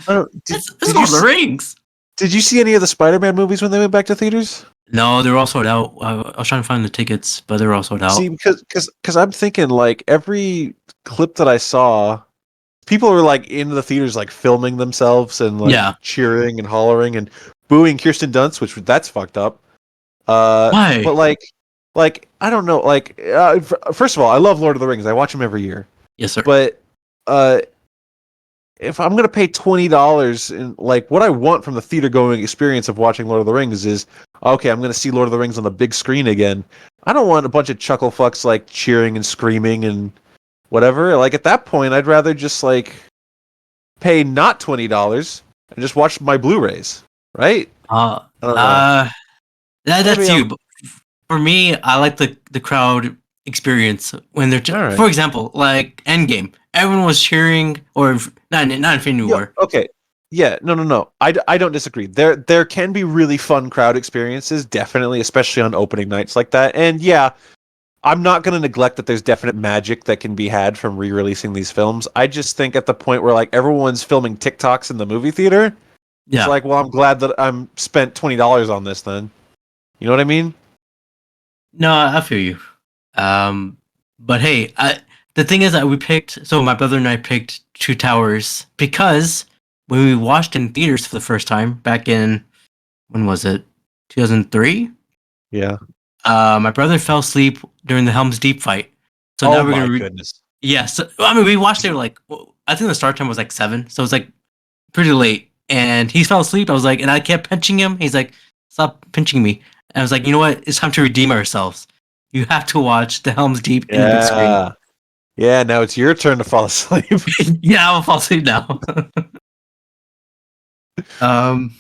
It's Lord of the Rings. Did you see any of the Spider-Man movies when they went back to theaters? No, they're all sold out. I was trying to find the tickets, but they're all sold out. See, because I'm thinking like every clip that I saw, people were like in the theaters like filming themselves and like cheering and hollering and booing Kirsten Dunst, which that's fucked up. Why? But like I don't know. Like first of all, I love Lord of the Rings. I watch them every year. Yes, sir. But if I'm gonna pay $20, and like what I want from the theater going experience of watching Lord of the Rings is, okay, I'm gonna see Lord of the Rings on the big screen again. I don't want a bunch of chuckle fucks like cheering and screaming and whatever. Like at that point, I'd rather just like pay not $20 and just watch my Blu-rays, right? I don't know. That's you. But for me, I like the crowd experience when they're Alright. for example, like Endgame. Everyone was cheering, or not Infinity War. Okay. Yeah, no. I don't disagree. There can be really fun crowd experiences, definitely, especially on opening nights like that. And yeah, I'm not going to neglect that there's definite magic that can be had from re-releasing these films. I just think at the point where like everyone's filming TikToks in the movie theater, it's like, well, I'm glad that I'm spent $20 on this then. You know what I mean? No, I feel you. But hey, the thing is that we picked. So my brother and I picked Two Towers because when we watched in theaters for the first time back in, when was it? 2003. Yeah. My brother fell asleep during the Helm's Deep fight. So now we're gonna. Goodness. Yes, I mean we watched it like I think the start time was like 7, so it's like pretty late. And he fell asleep. I was like, and I kept pinching him. He's like, "Stop pinching me." And I was like, "You know what? It's time to redeem ourselves. You have to watch the Helm's Deep in the big screen." Yeah, now it's your turn to fall asleep. Yeah, I'm gonna fall asleep now. All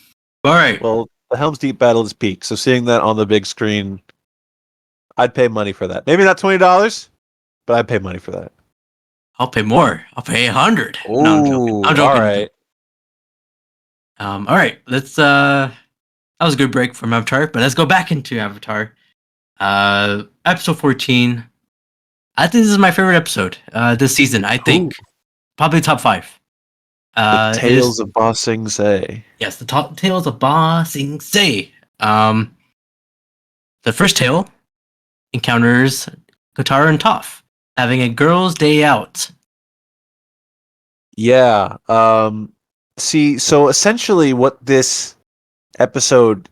right. Well, the Helm's Deep battle is peak, so seeing that on the big screen, I'd pay money for that. Maybe not $20, but I'd pay money for that. I'll pay more. I'll pay 100. Ooh, No, I'm joking. I'm joking. all right. All right. Let's. That was a good break from Avatar, but let's go back into Avatar. Episode 14. I think this is my favorite episode this season. I think probably top 5. The Tales of Ba Sing Se. Yes, the Tales of Ba Sing Se. The first tale encounters Katara and Toph having a girls' day out. Yeah. See, so essentially what this episode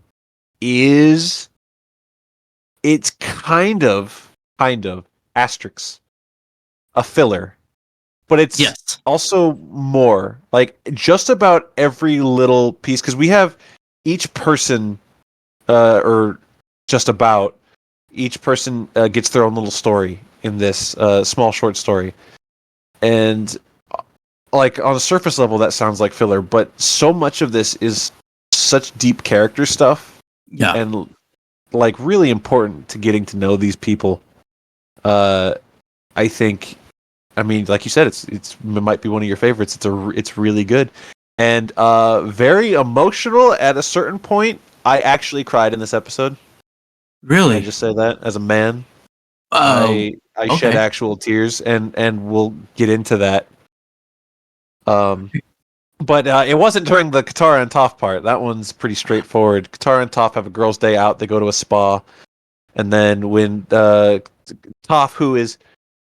is, it's kind of asterisks, a filler. But it's also more like just about every little piece, because we have each person, or just about each person gets their own little story in this small short story, and like on the surface level that sounds like filler, but so much of this is such deep character stuff, and like really important to getting to know these people. I think. I mean, like you said, it might be one of your favorites. It's really good, and very emotional at a certain point. I actually cried in this episode. Really? Can I just say that as a man. I shed actual tears, and we'll get into that. But it wasn't during the Katara and Toph part. That one's pretty straightforward. Katara and Toph have a girls' day out. They go to a spa, and then when Toph, who is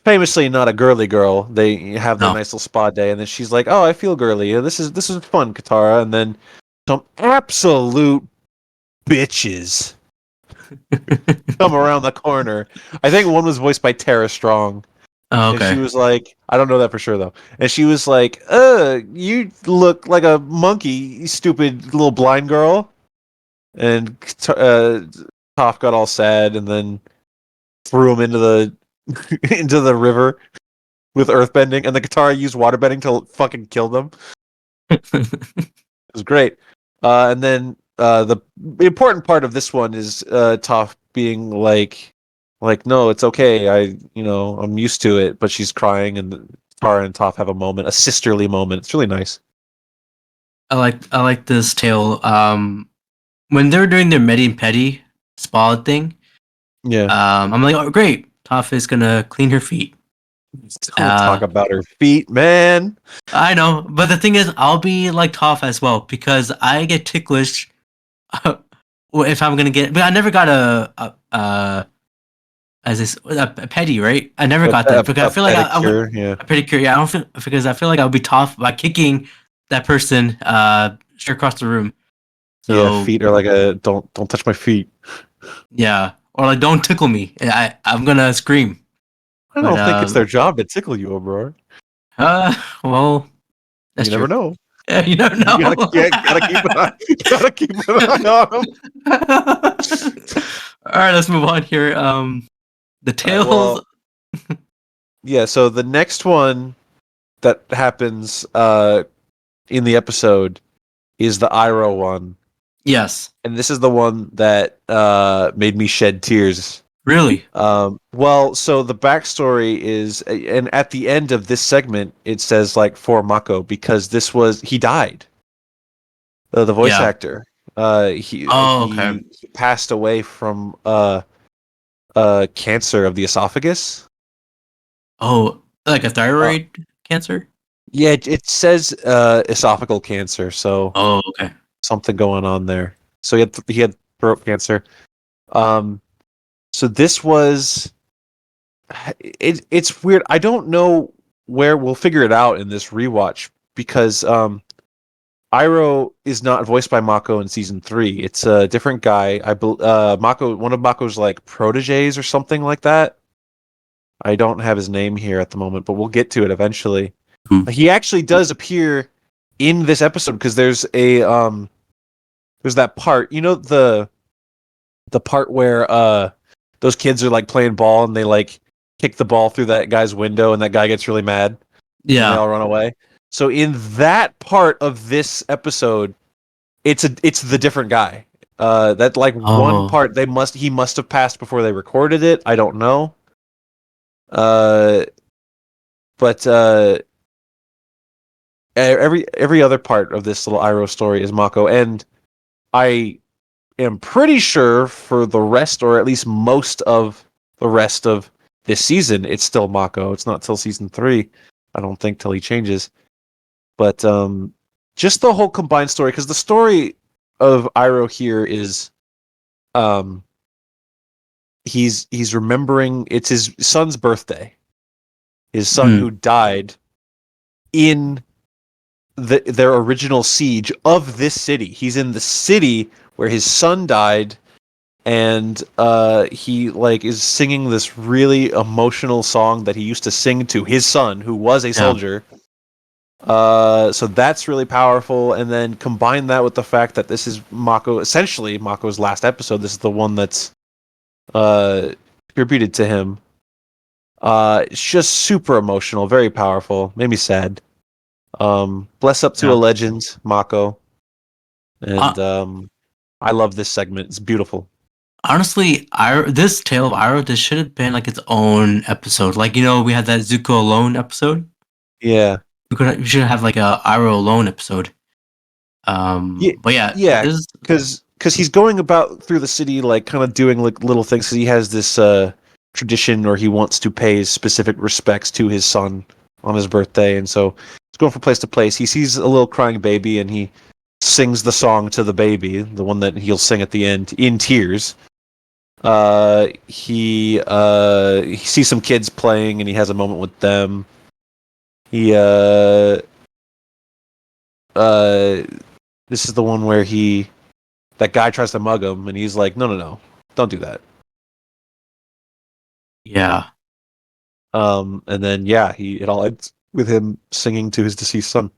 famously not a girly girl, they have their nice little spa day, and then she's like, "Oh, I feel girly. This is fun, Katara." And then some absolute bitches come around the corner. I think one was voiced by Tara Strong. Oh, okay. And she was like, I don't know that for sure though. And she was like, you look like a monkey, you stupid little blind girl." And Toph got all sad and then threw him into the into the river. with earthbending, and the Katara used waterbending to fucking kill them. It was great. And then the important part of this one is Toph being like, no, it's okay. I'm used to it. But she's crying, and Tara and Toph have a moment, a sisterly moment. It's really nice. I like this tale. When they're doing their Medi and Petty spa thing, Yeah. I'm like, oh great, Toph is gonna clean her feet. Don't talk about her feet, man. I know, but the thing is, I'll be like Toph as well because I get ticklish if I'm gonna get. But I never got a petty, right? I never got that because I feel like I would pedicure, yeah. a pedicure. Yeah, I don't feel because I feel like I would be Toph by kicking that person straight across the room. So Yeah, feet are like a don't touch my feet. yeah, or like don't tickle me. I'm gonna scream. I don't think it's their job to tickle you, Abrar. Well, that's You never true. know. Yeah, you never know. Gotta keep an eye on them. All right, let's move on here. The tales. Yeah. So the next one that happens in the episode is the Iroh one, Yes, and this is the one that made me shed tears. really. So the backstory is, and at the end of this segment, it says like for Mako because he died. The voice Yeah. actor, he Oh, okay. he passed away from cancer of the esophagus. Oh, like a thyroid cancer. Yeah, it says esophageal cancer, so Oh, okay. something going on there. So he had throat cancer. So this was it's weird. I don't know where we'll figure it out in this rewatch because Iroh is not voiced by Mako in season 3. It's a different guy. Mako, one of Mako's like proteges or something like that. I don't have his name here at the moment, but we'll get to it eventually. He actually does appear in this episode because there's that part, the part where those kids are like playing ball and they like kick the ball through that guy's window and that guy gets really mad. And they Yeah. all run away. So in that part of this episode, it's the different guy. That like one part he must have passed before they recorded it. I don't know. But every other part of this little Iroh story is Mako, and I am pretty sure for the rest, or at least most of the rest of this season, it's still Mako. It's not till season 3, I don't think, till he changes. But just the whole combined story, because the story of Iroh here is, he's remembering it's his son's birthday. His son who died in their original siege of this city. He's in the city where his son died, and he like is singing this really emotional song that he used to sing to his son, who was a soldier. So that's really powerful, and then combine that with the fact that this is essentially Mako's last episode. This is the one that's attributed to him. It's just super emotional, very powerful. Made me sad. Bless up to a legend, Mako. And I love this segment. It's beautiful. Honestly, this tale of Iroh, this should have been like its own episode. Like, we had that Zuko alone episode. Yeah. We should have like a Iroh alone episode. But yeah, because he's going about through the city, like kind of doing like little things. Because he has this tradition, or he wants to pay specific respects to his son on his birthday, and so he's going from place to place. He sees a little crying baby, and he sings the song to the baby, the one that he'll sing at the end in tears. He sees some kids playing, and he has a moment with them. He this is the one where that guy tries to mug him, and he's like, no, don't do that. Yeah. And then it all ends with him singing to his deceased son.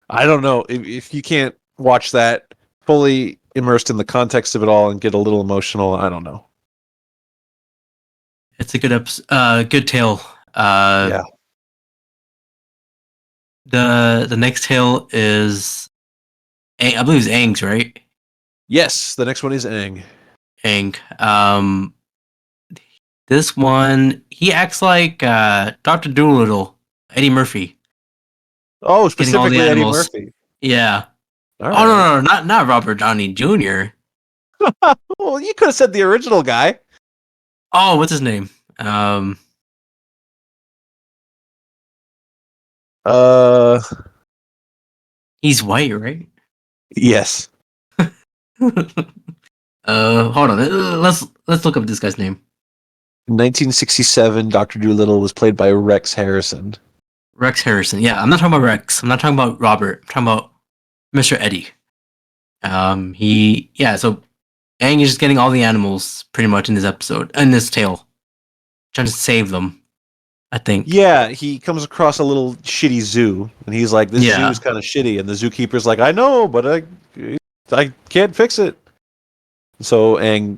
I don't know if you can't watch that fully immersed in the context of it all and get a little emotional. I don't know. It's a good tale. Uh, Yeah. the next tale is, I believe it's Aang's, right? Yes, the next one is Aang. Aang. This one, he acts like Dr. Doolittle, Eddie Murphy, Oh, getting all the specifically Eddie animals. Murphy. Yeah. All Oh right. no, not Robert Downey Jr. Well, you could have said the original guy. Oh, what's his name? Um, Uh, he's white, right? yes. Hold on. Let's look up this guy's name. In 1967, Dr. Doolittle was played by Rex Harrison. Rex Harrison. Yeah, I'm not talking about Rex. I'm not talking about Robert. I'm talking about Mr. Eddie. So Aang is just getting all the animals pretty much in this episode, in this tale, trying to save them. I think. Yeah, he comes across a little shitty zoo, and he's like, "This zoo Yeah. is kind of shitty." And the zookeeper's like, "I know, but I can't fix it." So, and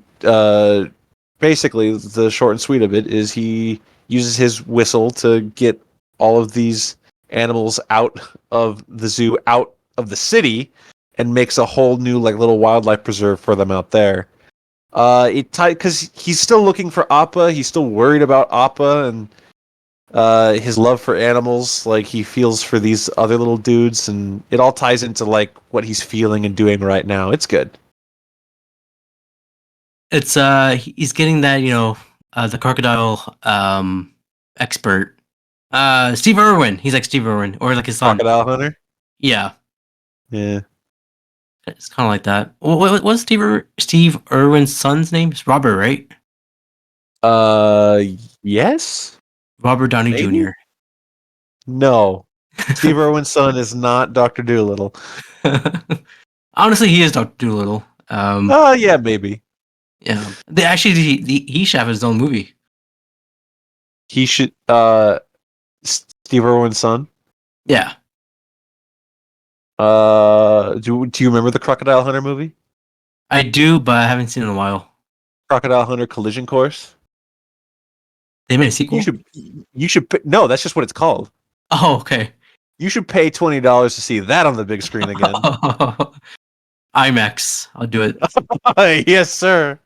basically, the short and sweet of it is he uses his whistle to get all of these animals out of the zoo, out of the city, and makes a whole new like little wildlife preserve for them out there. Because he's still looking for Appa. He's still worried about Appa and his love for animals. Like he feels for these other little dudes, and it all ties into like what he's feeling and doing right now. It's good. It's he's getting that, the crocodile expert. Steve Irwin. He's like Steve Irwin, or like his son. Crocodile Hunter. Yeah. Yeah. It's kind of like that. What's Steve Irwin's son's name? It's Robert, right? Uh, yes. Robert Downey Maybe? Jr. No. Steve Irwin's son is not Doctor Doolittle. Honestly, he is Doctor Doolittle. Oh, yeah, maybe. Yeah. They actually he should have his own movie. He should. Steve Irwin's son. Yeah. Do you remember the Crocodile Hunter movie? I do, but I haven't seen it in a while. Crocodile Hunter Collision Course. They made a sequel? You should. No, that's just what it's called. Oh, okay. You should pay $20 to see that on the big screen again. IMAX. I'll do it. Yes, sir.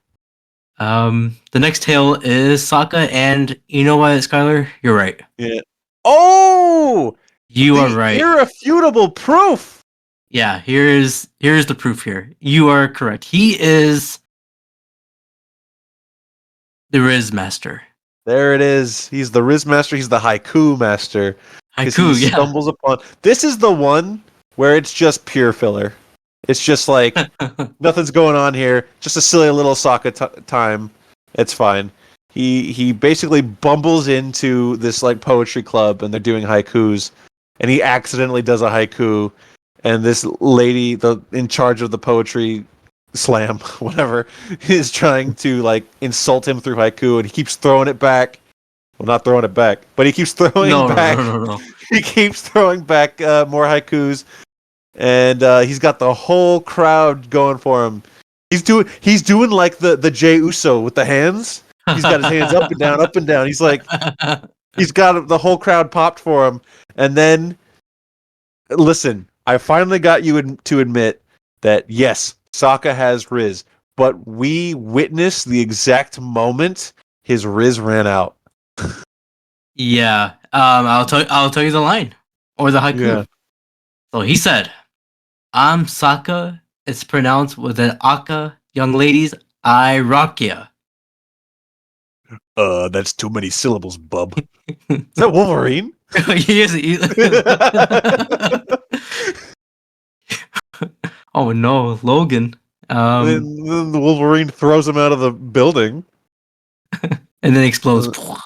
The next tale is Sokka, and you know what, Skyler? You're right. Yeah. Oh, You are the right. irrefutable proof. Yeah, here's the proof here. You are correct. He is the Riz Master. There it is. He's the Riz Master. He's the Haiku Master. Because Haiku, he yeah. stumbles upon. This is the one where it's just pure filler. It's just like nothing's going on here. Just a silly little Sokka time. It's fine. He basically bumbles into this like poetry club, and they're doing haikus, and he accidentally does a haiku, and this lady, in charge of the poetry slam, whatever, is trying to like insult him through haiku, and he keeps throwing it back. Well, not throwing it back, but he keeps throwing back. No. He keeps throwing back more haikus, and he's got the whole crowd going for him. He's doing like the Jey Uso with the hands. He's got his hands up and down, up and down. He's like, he's got the whole crowd popped for him. And then, listen, I finally got you to admit that yes, Sokka has Riz, but we witnessed the exact moment his Riz ran out. Yeah. I'll tell you the line or the haiku. Yeah. So he said, "I'm Sokka. It's pronounced with an aka. Young ladies, I rock ya." That's too many syllables, bub. Is that Wolverine? He is. Oh no, Logan. Then the Wolverine throws him out of the building. And then explodes. All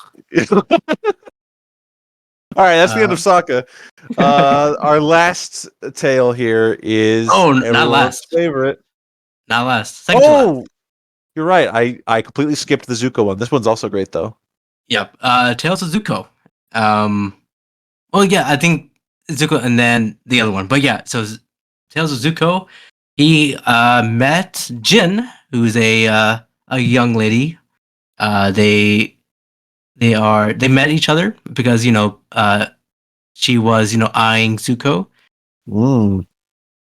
right, that's the end of Sokka. Our last tale here is not everyone's last. favorite. Not last. Second to last. You're right. I completely skipped the Zuko one. This one's also great though. Yep. Tales of Zuko. Well, yeah, I think Zuko and then the other one. But yeah, so Tales of Zuko. He met Jin, who's a young lady. They They met each other because she was eyeing Zuko. Mm.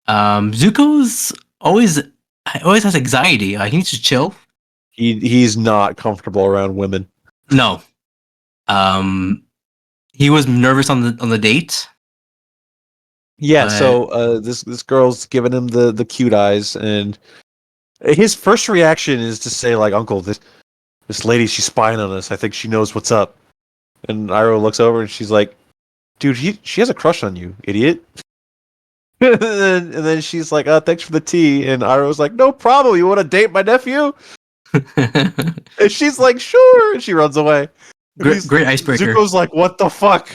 Zuko's always has anxiety. He needs to chill. He's not comfortable around women. No. He was nervous on the date. Yeah, But so this girl's giving him the cute eyes, and his first reaction is to say like, "Uncle, this lady, she's spying on us. I think she knows what's up." And Iroh looks over and she's like, "Dude, she has a crush on you, idiot." And then she's like, "Oh, thanks for the tea." And Iroh's like, "No problem. You want to date my nephew?" And she's like, "Sure." And she runs away. And great icebreaker. Zuko's like, "What the fuck?"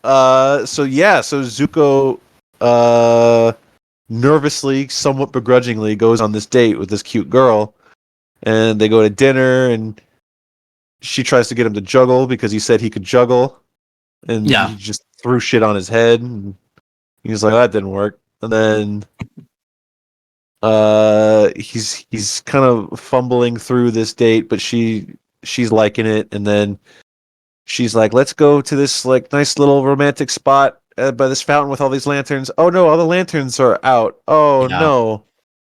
So Zuko nervously, somewhat begrudgingly goes on this date with this cute girl, and they go to dinner, and she tries to get him to juggle because he said he could juggle, and Yeah. he just threw shit on his head, and he's like, that didn't work. And then he's kind of fumbling through this date, but she's liking it, and then she's like, let's go to this like nice little romantic spot by this fountain with all these lanterns. Oh no, all the lanterns are out. Oh Yeah. no.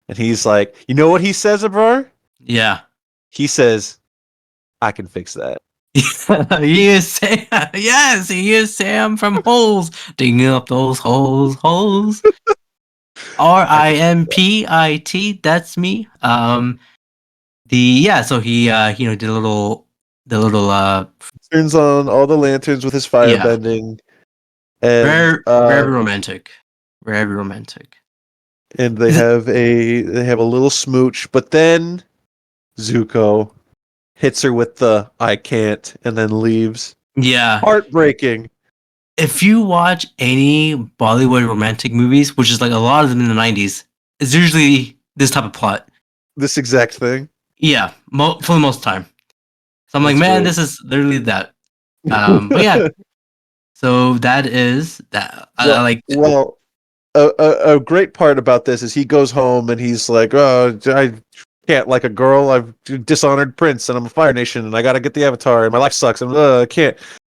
And he's like, you know what he says, Abrar? Yeah. He says, I can fix that. He is Sam. Yes, he is Sam from Holes. Digging up those holes. Rimpit. That's me. So he did the little Turns on all the lanterns with his fire yeah, bending, and very romantic. Very romantic. and they have a little smooch, but then Zuko hits her with the I can't and then leaves. Yeah. Heartbreaking. If you watch any Bollywood romantic movies, which is like a lot of them in the 90s, it's usually this type of plot. This exact thing. Yeah, for the most time. So I'm like, That's man, great. this is literally that. But yeah, so that is that. I like. Well, a great part about this is he goes home and he's like, "Oh, I can't like a girl. I've dishonored Prince, and I'm a Fire Nation, and I gotta get the Avatar, and my life sucks, and I can't."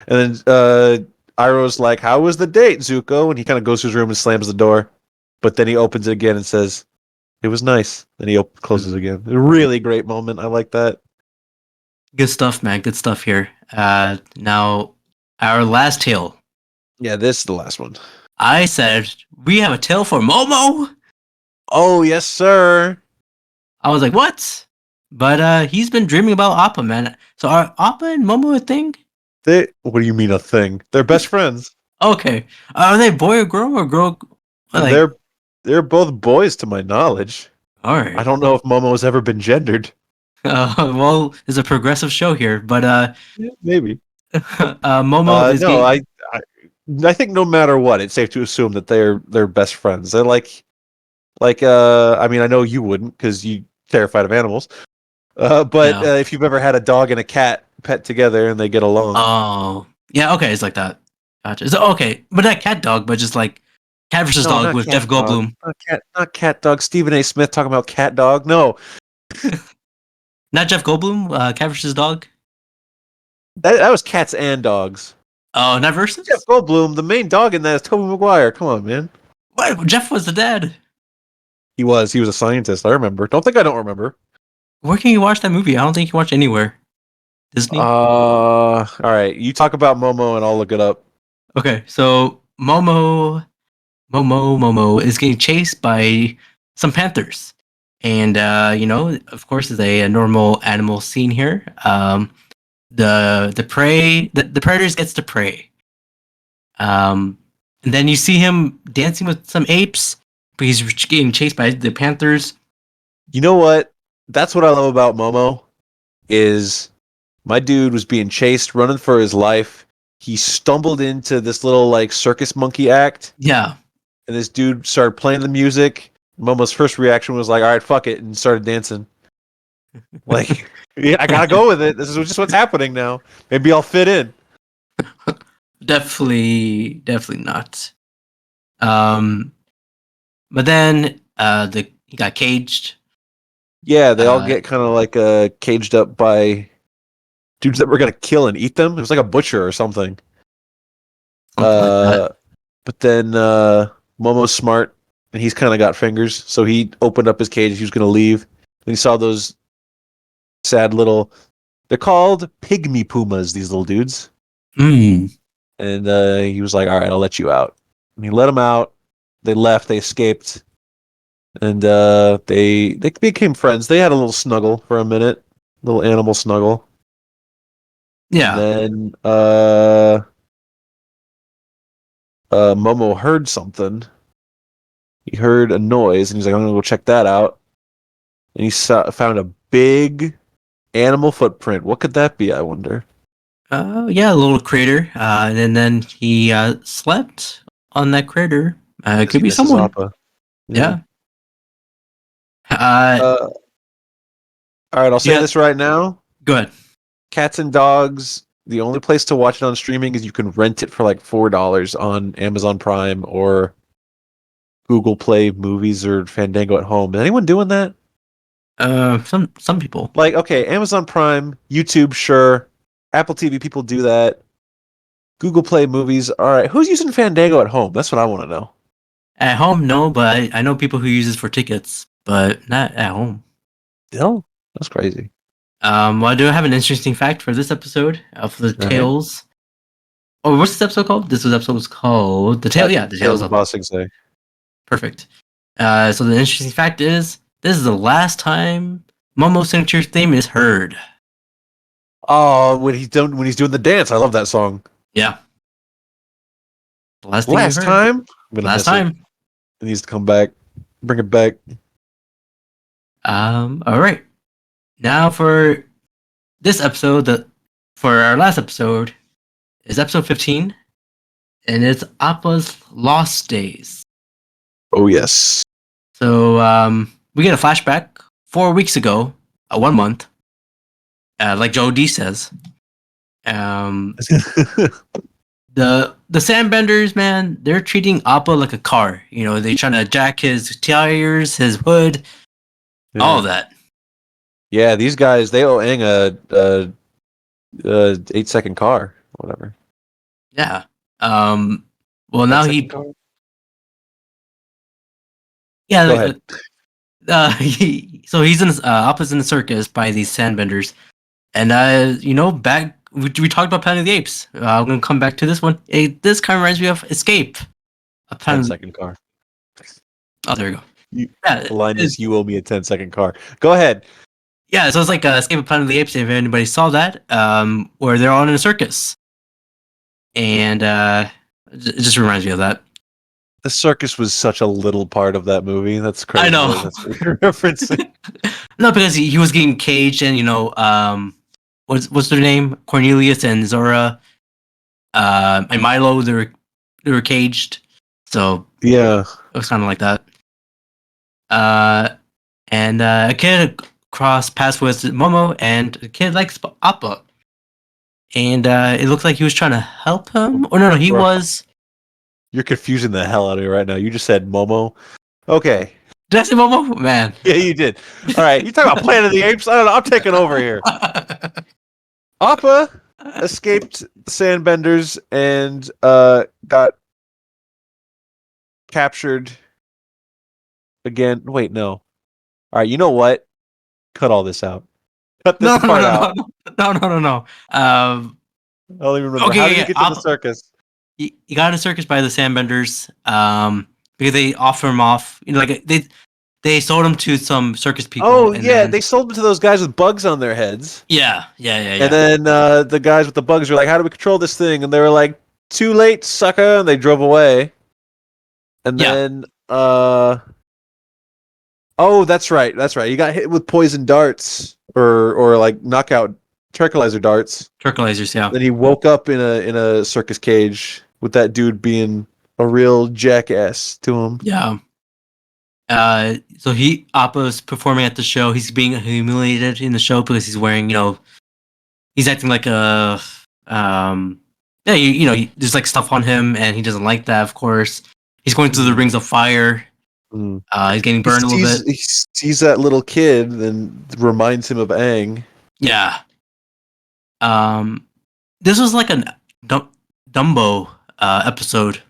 And then Iroh's like, "How was the date, Zuko?" And he kind of goes to his room and slams the door, but then he opens it again and says, "It was nice." Then he closes again. A really great moment. I like that. Good stuff, man. Good stuff here. Now, our last tale. Yeah, this is the last one. I said we have a tale for Momo. Oh yes, sir. I was like, what? But he's been dreaming about Appa, man. So are Appa and Momo a thing? What do you mean a thing? They're best friends. Okay. Are they boy or girl or girl? Like, They're both boys to my knowledge. all right. I don't know if Momo's ever been gendered. Well, it's a progressive show here, but Yeah, maybe. Momo is No, gay. I think no matter what, it's safe to assume that they're best friends. They're I mean, I know you wouldn't because you terrified of animals. But Yeah. if you've ever had a dog and a cat pet together and they get along, Oh, yeah. Okay, it's like that. Gotcha. So okay, but not cat dog, but just like cat versus no, dog not with cat Jeff dog, Goldblum. not cat dog. Stephen A. Smith talking about cat dog. No, Not Jeff Goldblum. Cat versus dog. that was cats and dogs. Oh, not versus. Jeff Goldblum, the main dog in that is Tobey Maguire. Come on, man. What? Jeff was the dad. He was a scientist. I remember. Don't think I don't remember. Where can you watch that movie? I don't think you can watch anywhere. Disney. All right. You talk about Momo and I'll look it up. Okay, so Momo is getting chased by some panthers, and of course, is a normal animal scene here. The prey, the predators gets to prey. And then you see him dancing with some apes, but he's getting chased by the panthers. You know what? That's what I love about Momo is my dude was being chased, running for his life. He stumbled into this little like circus monkey act, Yeah, and this dude started playing the music. Momo's first reaction was like, "All right, fuck it," and started dancing. Like, yeah, I gotta go with it. This is just what's happening now. Maybe I'll fit in. definitely not. But then he got caged. Yeah, they all Uh, get kind of like caged up by dudes that were gonna kill and eat them. It was like a butcher or something. Something like that. But then Momo's smart, and he's kind of got fingers, so he opened up his cage. He was gonna leave, and he saw those sad little. They're called pygmy pumas. These little dudes, Mm. and he was like, "All right, I'll let you out." And he let them out. They left. They escaped, and they became friends. They had a little snuggle for a minute, little animal snuggle. Yeah. And then Momo heard something. He heard a noise, and he's like, "I'm gonna go check that out." And he found a big animal footprint. What could that be? I wonder. Yeah, a little crater. And then he slept on that crater. It could be someone. Appa. Yeah. All right, I'll say Yeah. this right now. Go ahead. Cats and Dogs. The only place to watch it on streaming is you can rent it for like $4 on Amazon Prime or Google Play Movies or Fandango at Home. Is anyone doing that? Some people. Like, okay, Amazon Prime, YouTube, sure. Apple TV, people do that. Google Play Movies, all right. Who's using Fandango at home? That's what I want to know. At home, no, but I know people who use this for tickets, but not at home. No, that's crazy. Well, I do have an interesting fact for this episode of the Tales. Oh, what's this episode called? This episode was called The Tale. Yeah, The Tales of Bossing Say. Perfect. So the interesting fact is, this is the last time Momo's signature theme is heard. Oh, when he's doing the dance, I love that song. Yeah. Last time. Last time. It needs to come back. Bring it back. All right. Now for this episode, for our last episode, is episode 15, and it's Appa's Lost Days. Oh yes. So we get a flashback 4 weeks ago, 1 month, like Joe D says. The Sandbenders, man, they're treating Appa like a car. You know, they trying to jack his tires, his hood, all of that. Yeah, these guys, they owe Aang a 8-second car, whatever. Yeah. Well, now he. Car? Yeah. Go ahead. So he's in Appa's in the circus by these Sandbenders, and you know, back we talked about Planet of the Apes. I'm gonna come back to this one. This kind of reminds me of Escape. A 10-second car. Oh, there we go. The line is, "You owe me a 10-second car." Go ahead. Yeah, so it's like Escape of Planet of the Apes. If anybody saw that, where they're all in a circus, and it just reminds me of that. The circus was such a little part of that movie. That's crazy. I know. That's what you're referencing. No, because he was getting caged, and you know, what's their name? Cornelius and Zora, and Milo. They were caged, so Yeah. it was kind of like that. And a kid crossed paths with Momo, and the kid likes Appa, and it looked like he was trying to help him. Or no, he was. You're confusing the hell out of me right now. You just said Momo. Okay. Did I say Momo? Man. Yeah, you did. All right. You talking about Planet of the Apes? I don't know. I'm taking over here. Appa escaped the Sandbenders and got captured again. Wait, no. All right. You know what? Cut all this out. Cut this part out. No. I don't even remember. Okay, How did you get to the circus? He got in a circus by the Sandbenders, because they offer him off. You know, like they sold him to some circus people. Oh yeah, they sold him to those guys with bugs on their heads. Yeah. And then the guys with the bugs were like, "How do we control this thing?" And they were like, "Too late, sucker!" And they drove away. And then, oh, that's right. You got hit with poison darts or like knockout tranquilizer darts. Tranquilizers, yeah. Then he woke up in a circus cage with that dude being a real jackass to him. Yeah. So Appa's performing at the show. He's being humiliated in the show because he's wearing, you know, he's acting like a, there's like stuff on him, and he doesn't like that. Of course, he's going through the rings of fire. He's getting burned a little bit. He sees that little kid and reminds him of Aang. Yeah. This was like a Dumbo episode.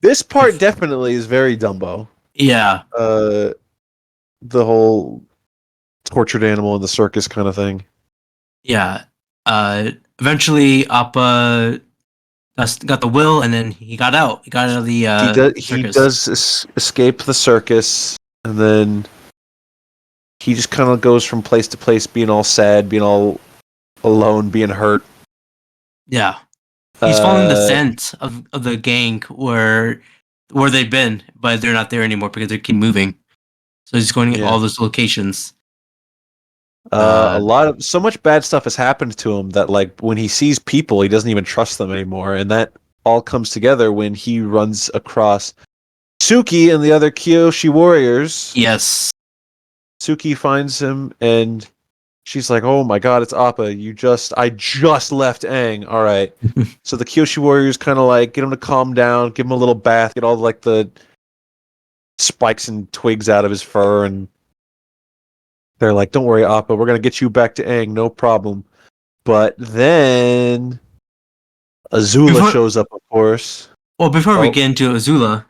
This part definitely is very Dumbo. Yeah, The whole tortured animal in the circus kind of thing. yeah. Eventually, Appa got the will, and then he got out. He got out of the He circus. does escape the circus, and then he just kind of goes from place to place, being all sad, being all alone, being hurt. Yeah, he's following the Uh, scent of the gang where they've been, but they're not there anymore because they keep moving. So he's going to Yeah. all those locations. So much bad stuff has happened to him that, like, when he sees people, he doesn't even trust them anymore, and that all comes together when he runs across Suki and the other Kyoshi warriors. Yes. Suki finds him, and she's like, "Oh my God, it's Appa! I just left Aang. All right." So the Kyoshi warriors kind of like get him to calm down, give him a little bath, get all like the spikes and twigs out of his fur, and they're like, "Don't worry, Appa, we're gonna get you back to Aang, no problem." But then Azula Before, shows up, of course. before we Oh, get into Azula,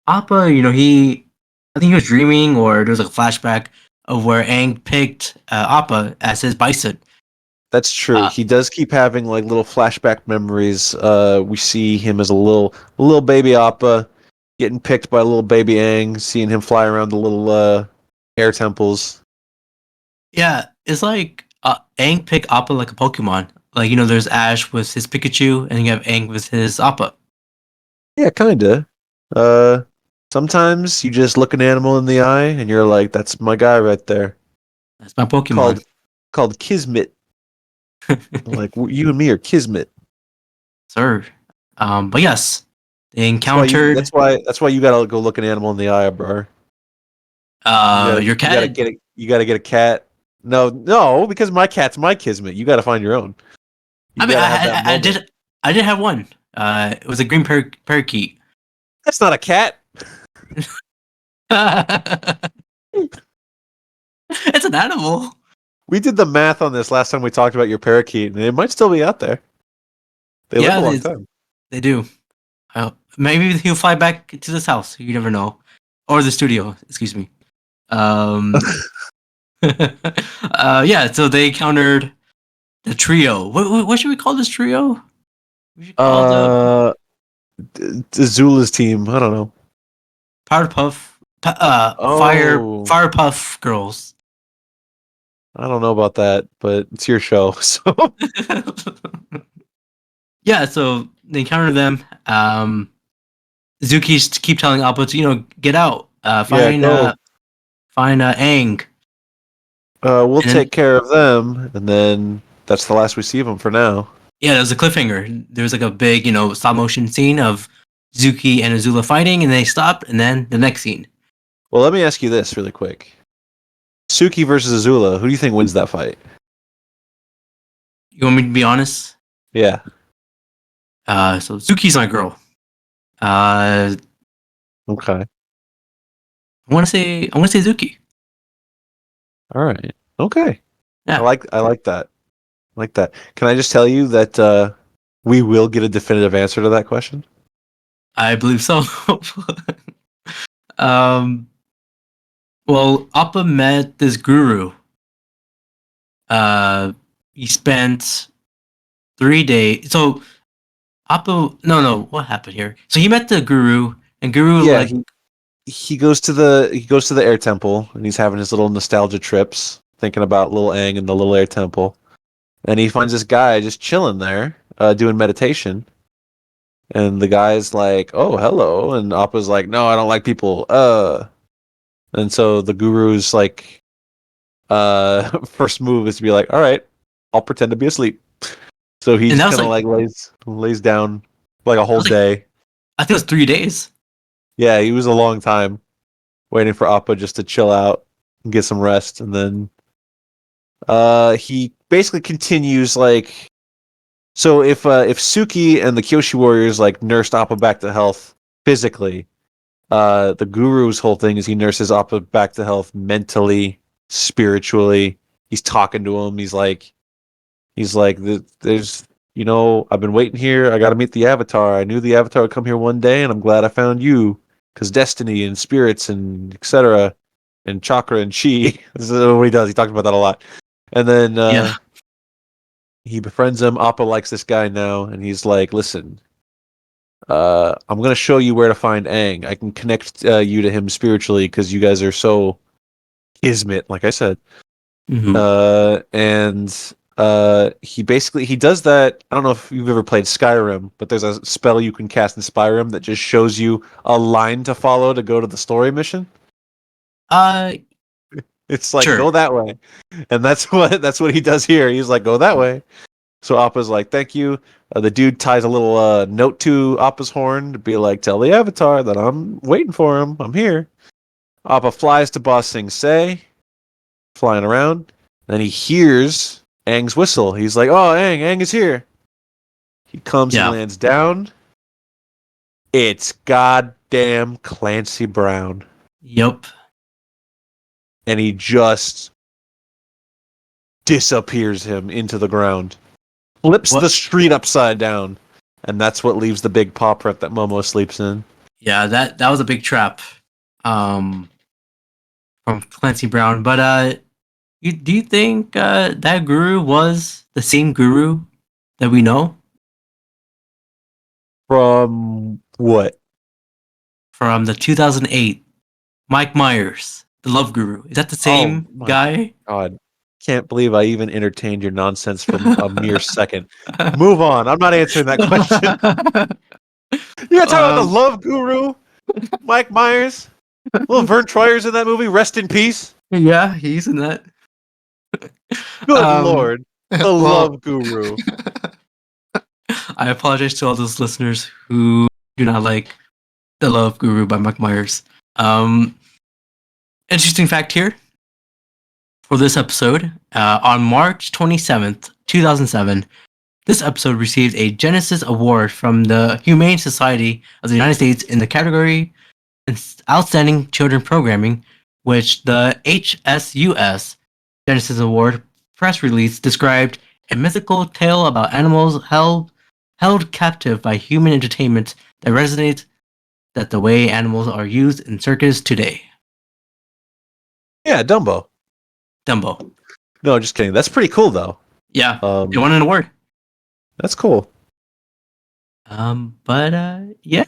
Appa, I think he was dreaming, or there was like a flashback of where Aang picked Appa as his bison. that's true. Uh, He does keep having like little flashback memories. We see him as a little baby Appa getting picked by little baby Aang, seeing him fly around the little air temples. yeah, it's like Aang picked Appa like a Pokemon. Like, there's Ash with his Pikachu, and you have Aang with his Appa. Yeah, kinda. Uh, Sometimes you just look an animal in the eye and you're like, "That's my guy right there." That's my Pokemon. Called Kismet. Like you and me are Kismet. Sir. But yes, they encountered That's why you gotta go look an animal in the eye, bro. your cat. You gotta get a cat. No, because my cat's my Kismet. You gotta find your own. You I mean, gotta have that moment. I did have one. It was a green parakeet. That's not a cat. It's an animal. We did the math on this last time we talked about your parakeet, and it might still be out there. They live Yeah, a long time. they do. Maybe he'll fly back to this house. You never know, or the studio. Excuse me. Um. Yeah. So they encountered the trio. What should we call this trio? We should call them Zula's team. I don't know. Powerpuff. Oh, Fire Puff Girls. I don't know about that, but it's your show, so Yeah. So they encounter them. Zuki's keep telling Appa to get out. yeah, go. Find Aang. We'll And then take care of them, and then that's the last we see of them for now. yeah, there was a cliffhanger. There was like a big stop motion scene of Zuki and Azula fighting, and they stopped, and then the next scene. Well, let me ask you this really quick: Suki versus Azula. Who do you think wins that fight? You want me to be honest? Yeah. So Zuki's my girl. I Okay. want to say Zuki. All right. Okay. Yeah, I like that. I like that. Can I just tell you that we will get a definitive answer to that question? I believe so. um, well, Appa met this guru. He spent 3 days. So Appa, no, what happened here? So he met the guru, and guru Yeah. He goes to the air temple, and he's having his little nostalgia trips, thinking about little Aang and the little air temple, and he finds this guy just chilling there, doing meditation. And the guy's like, "Oh, hello," and Appa's like, "No, I don't like people." And so the guru's like, first move is to be like, "All right, I'll pretend to be asleep." So he and just that was kind of like like lays down like a that whole was like day. I think it was 3 days. Yeah, he was a long time waiting for Appa just to chill out and get some rest, and then he basically continues like, so if Suki and the Kyoshi warriors like nursed Appa back to health physically, the guru's whole thing is he nurses Appa back to health mentally, spiritually. He's talking to him. He's like He's like, there's, I've been waiting here. I got to meet the Avatar. I knew the Avatar would come here one day, and I'm glad I found you. Because destiny and spirits and etc. and chakra and chi. This is what he does. He talks about that a lot. And then Yeah. he befriends him. Appa likes this guy now, and he's like, listen, I'm going to show you where to find Aang. I can connect you to him spiritually because you guys are so kismet, like I said. Hmm. And he does that. I don't know if you've ever played Skyrim, but there's a spell you can cast in Skyrim that just shows you a line to follow to go to the story mission. Uh, It's like sure. go that way, and that's what he does here. He's like go that way. So Appa's like thank you. The dude ties a little note to Appa's horn to be like tell the Avatar that I'm waiting for him. I'm here. Appa flies to Ba Sing Se, flying around. Then he hears Aang's whistle. He's like, "Oh, Aang is here." He comes and Yeah. lands down. It's goddamn Clancy Brown, Yep. and he just disappears him into the ground, flips the What? street upside down, and that's what leaves the big paw print that Momo sleeps in. Yeah, that was a big trap. Um, from Clancy Brown. But do you think that guru was the same guru that we know From what? from the 2008 Mike Myers, the Love Guru? Is that the Oh same my guy? god. Can't believe I even entertained your nonsense for a mere second. Move on. I'm not answering that question. You gotta talk about the um, love guru, Mike Myers. Little Vern Troyer's in that movie. Rest in peace. yeah, he's in that. Good Um, lord. The well, love guru. I apologize to all those listeners who do not like The Love Guru by Mike Myers. Um, interesting fact here for this episode on March 27th, 2007, this episode received a Genesis Award from the Humane Society of the United States in the category Outstanding Children Programming, which the HSUS Genesis Award press release described a mythical tale about animals held captive by human entertainment that resonates that the way animals are used in circus today. Yeah, Dumbo. Dumbo. No, just kidding. That's pretty cool though. Yeah, it Um, won an award. that's cool. But yeah,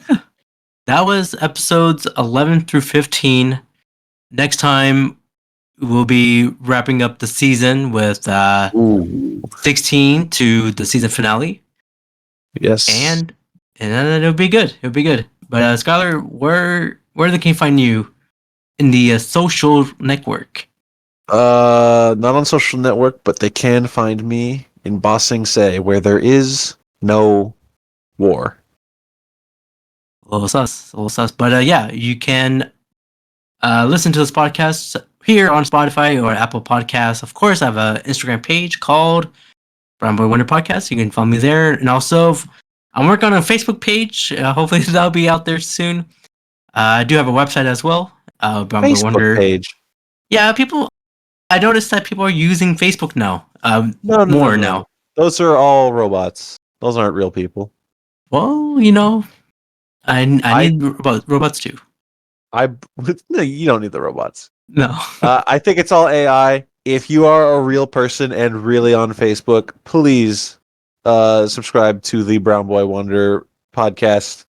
that was episodes 11 through 15. Next time we'll be wrapping up the season with Ooh. 16 to the season finale, Yes. and then it'll be good. It'll be good. But Skylar, where they can find you in the social network? Not on social network, but they can find me in Ba Sing Se, where there is no war. A little sus, a little sus. But yeah, you can listen to this podcast here on Spotify or Apple Podcasts. Of course, I have an Instagram page called Brown Boy Wonder Podcast. You can follow me there. And also, I'm working on a Facebook page. Hopefully, that'll be out there soon. I do have a website as well. Brown Boy Facebook Wonder. page. Yeah, people. I noticed that people are using Facebook now. No. More now. Those are all robots. Those aren't real people. Well, you know, I need robots too. No, you don't need the robots. No. I think it's all AI. If you are a real person and really on Facebook, please subscribe to the Brown Boy Wonder podcast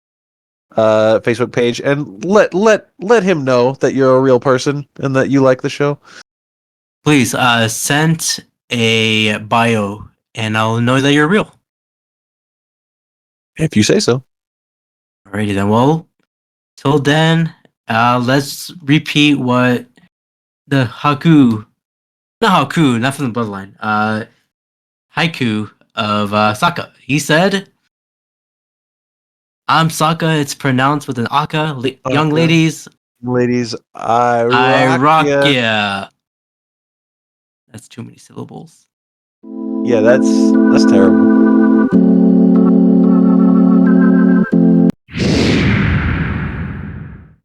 Facebook page and let him know that you're a real person and that you like the show. Please send a bio, and I'll know that you're real. If you say so. Alrighty then. Well, till then, let's repeat what the not from the bloodline, haiku of Sokka. He said, "I'm Sokka. It's pronounced with an aka. Young ladies, Ladies, I I rock rock ya. ya." That's too many syllables. Yeah, that's terrible.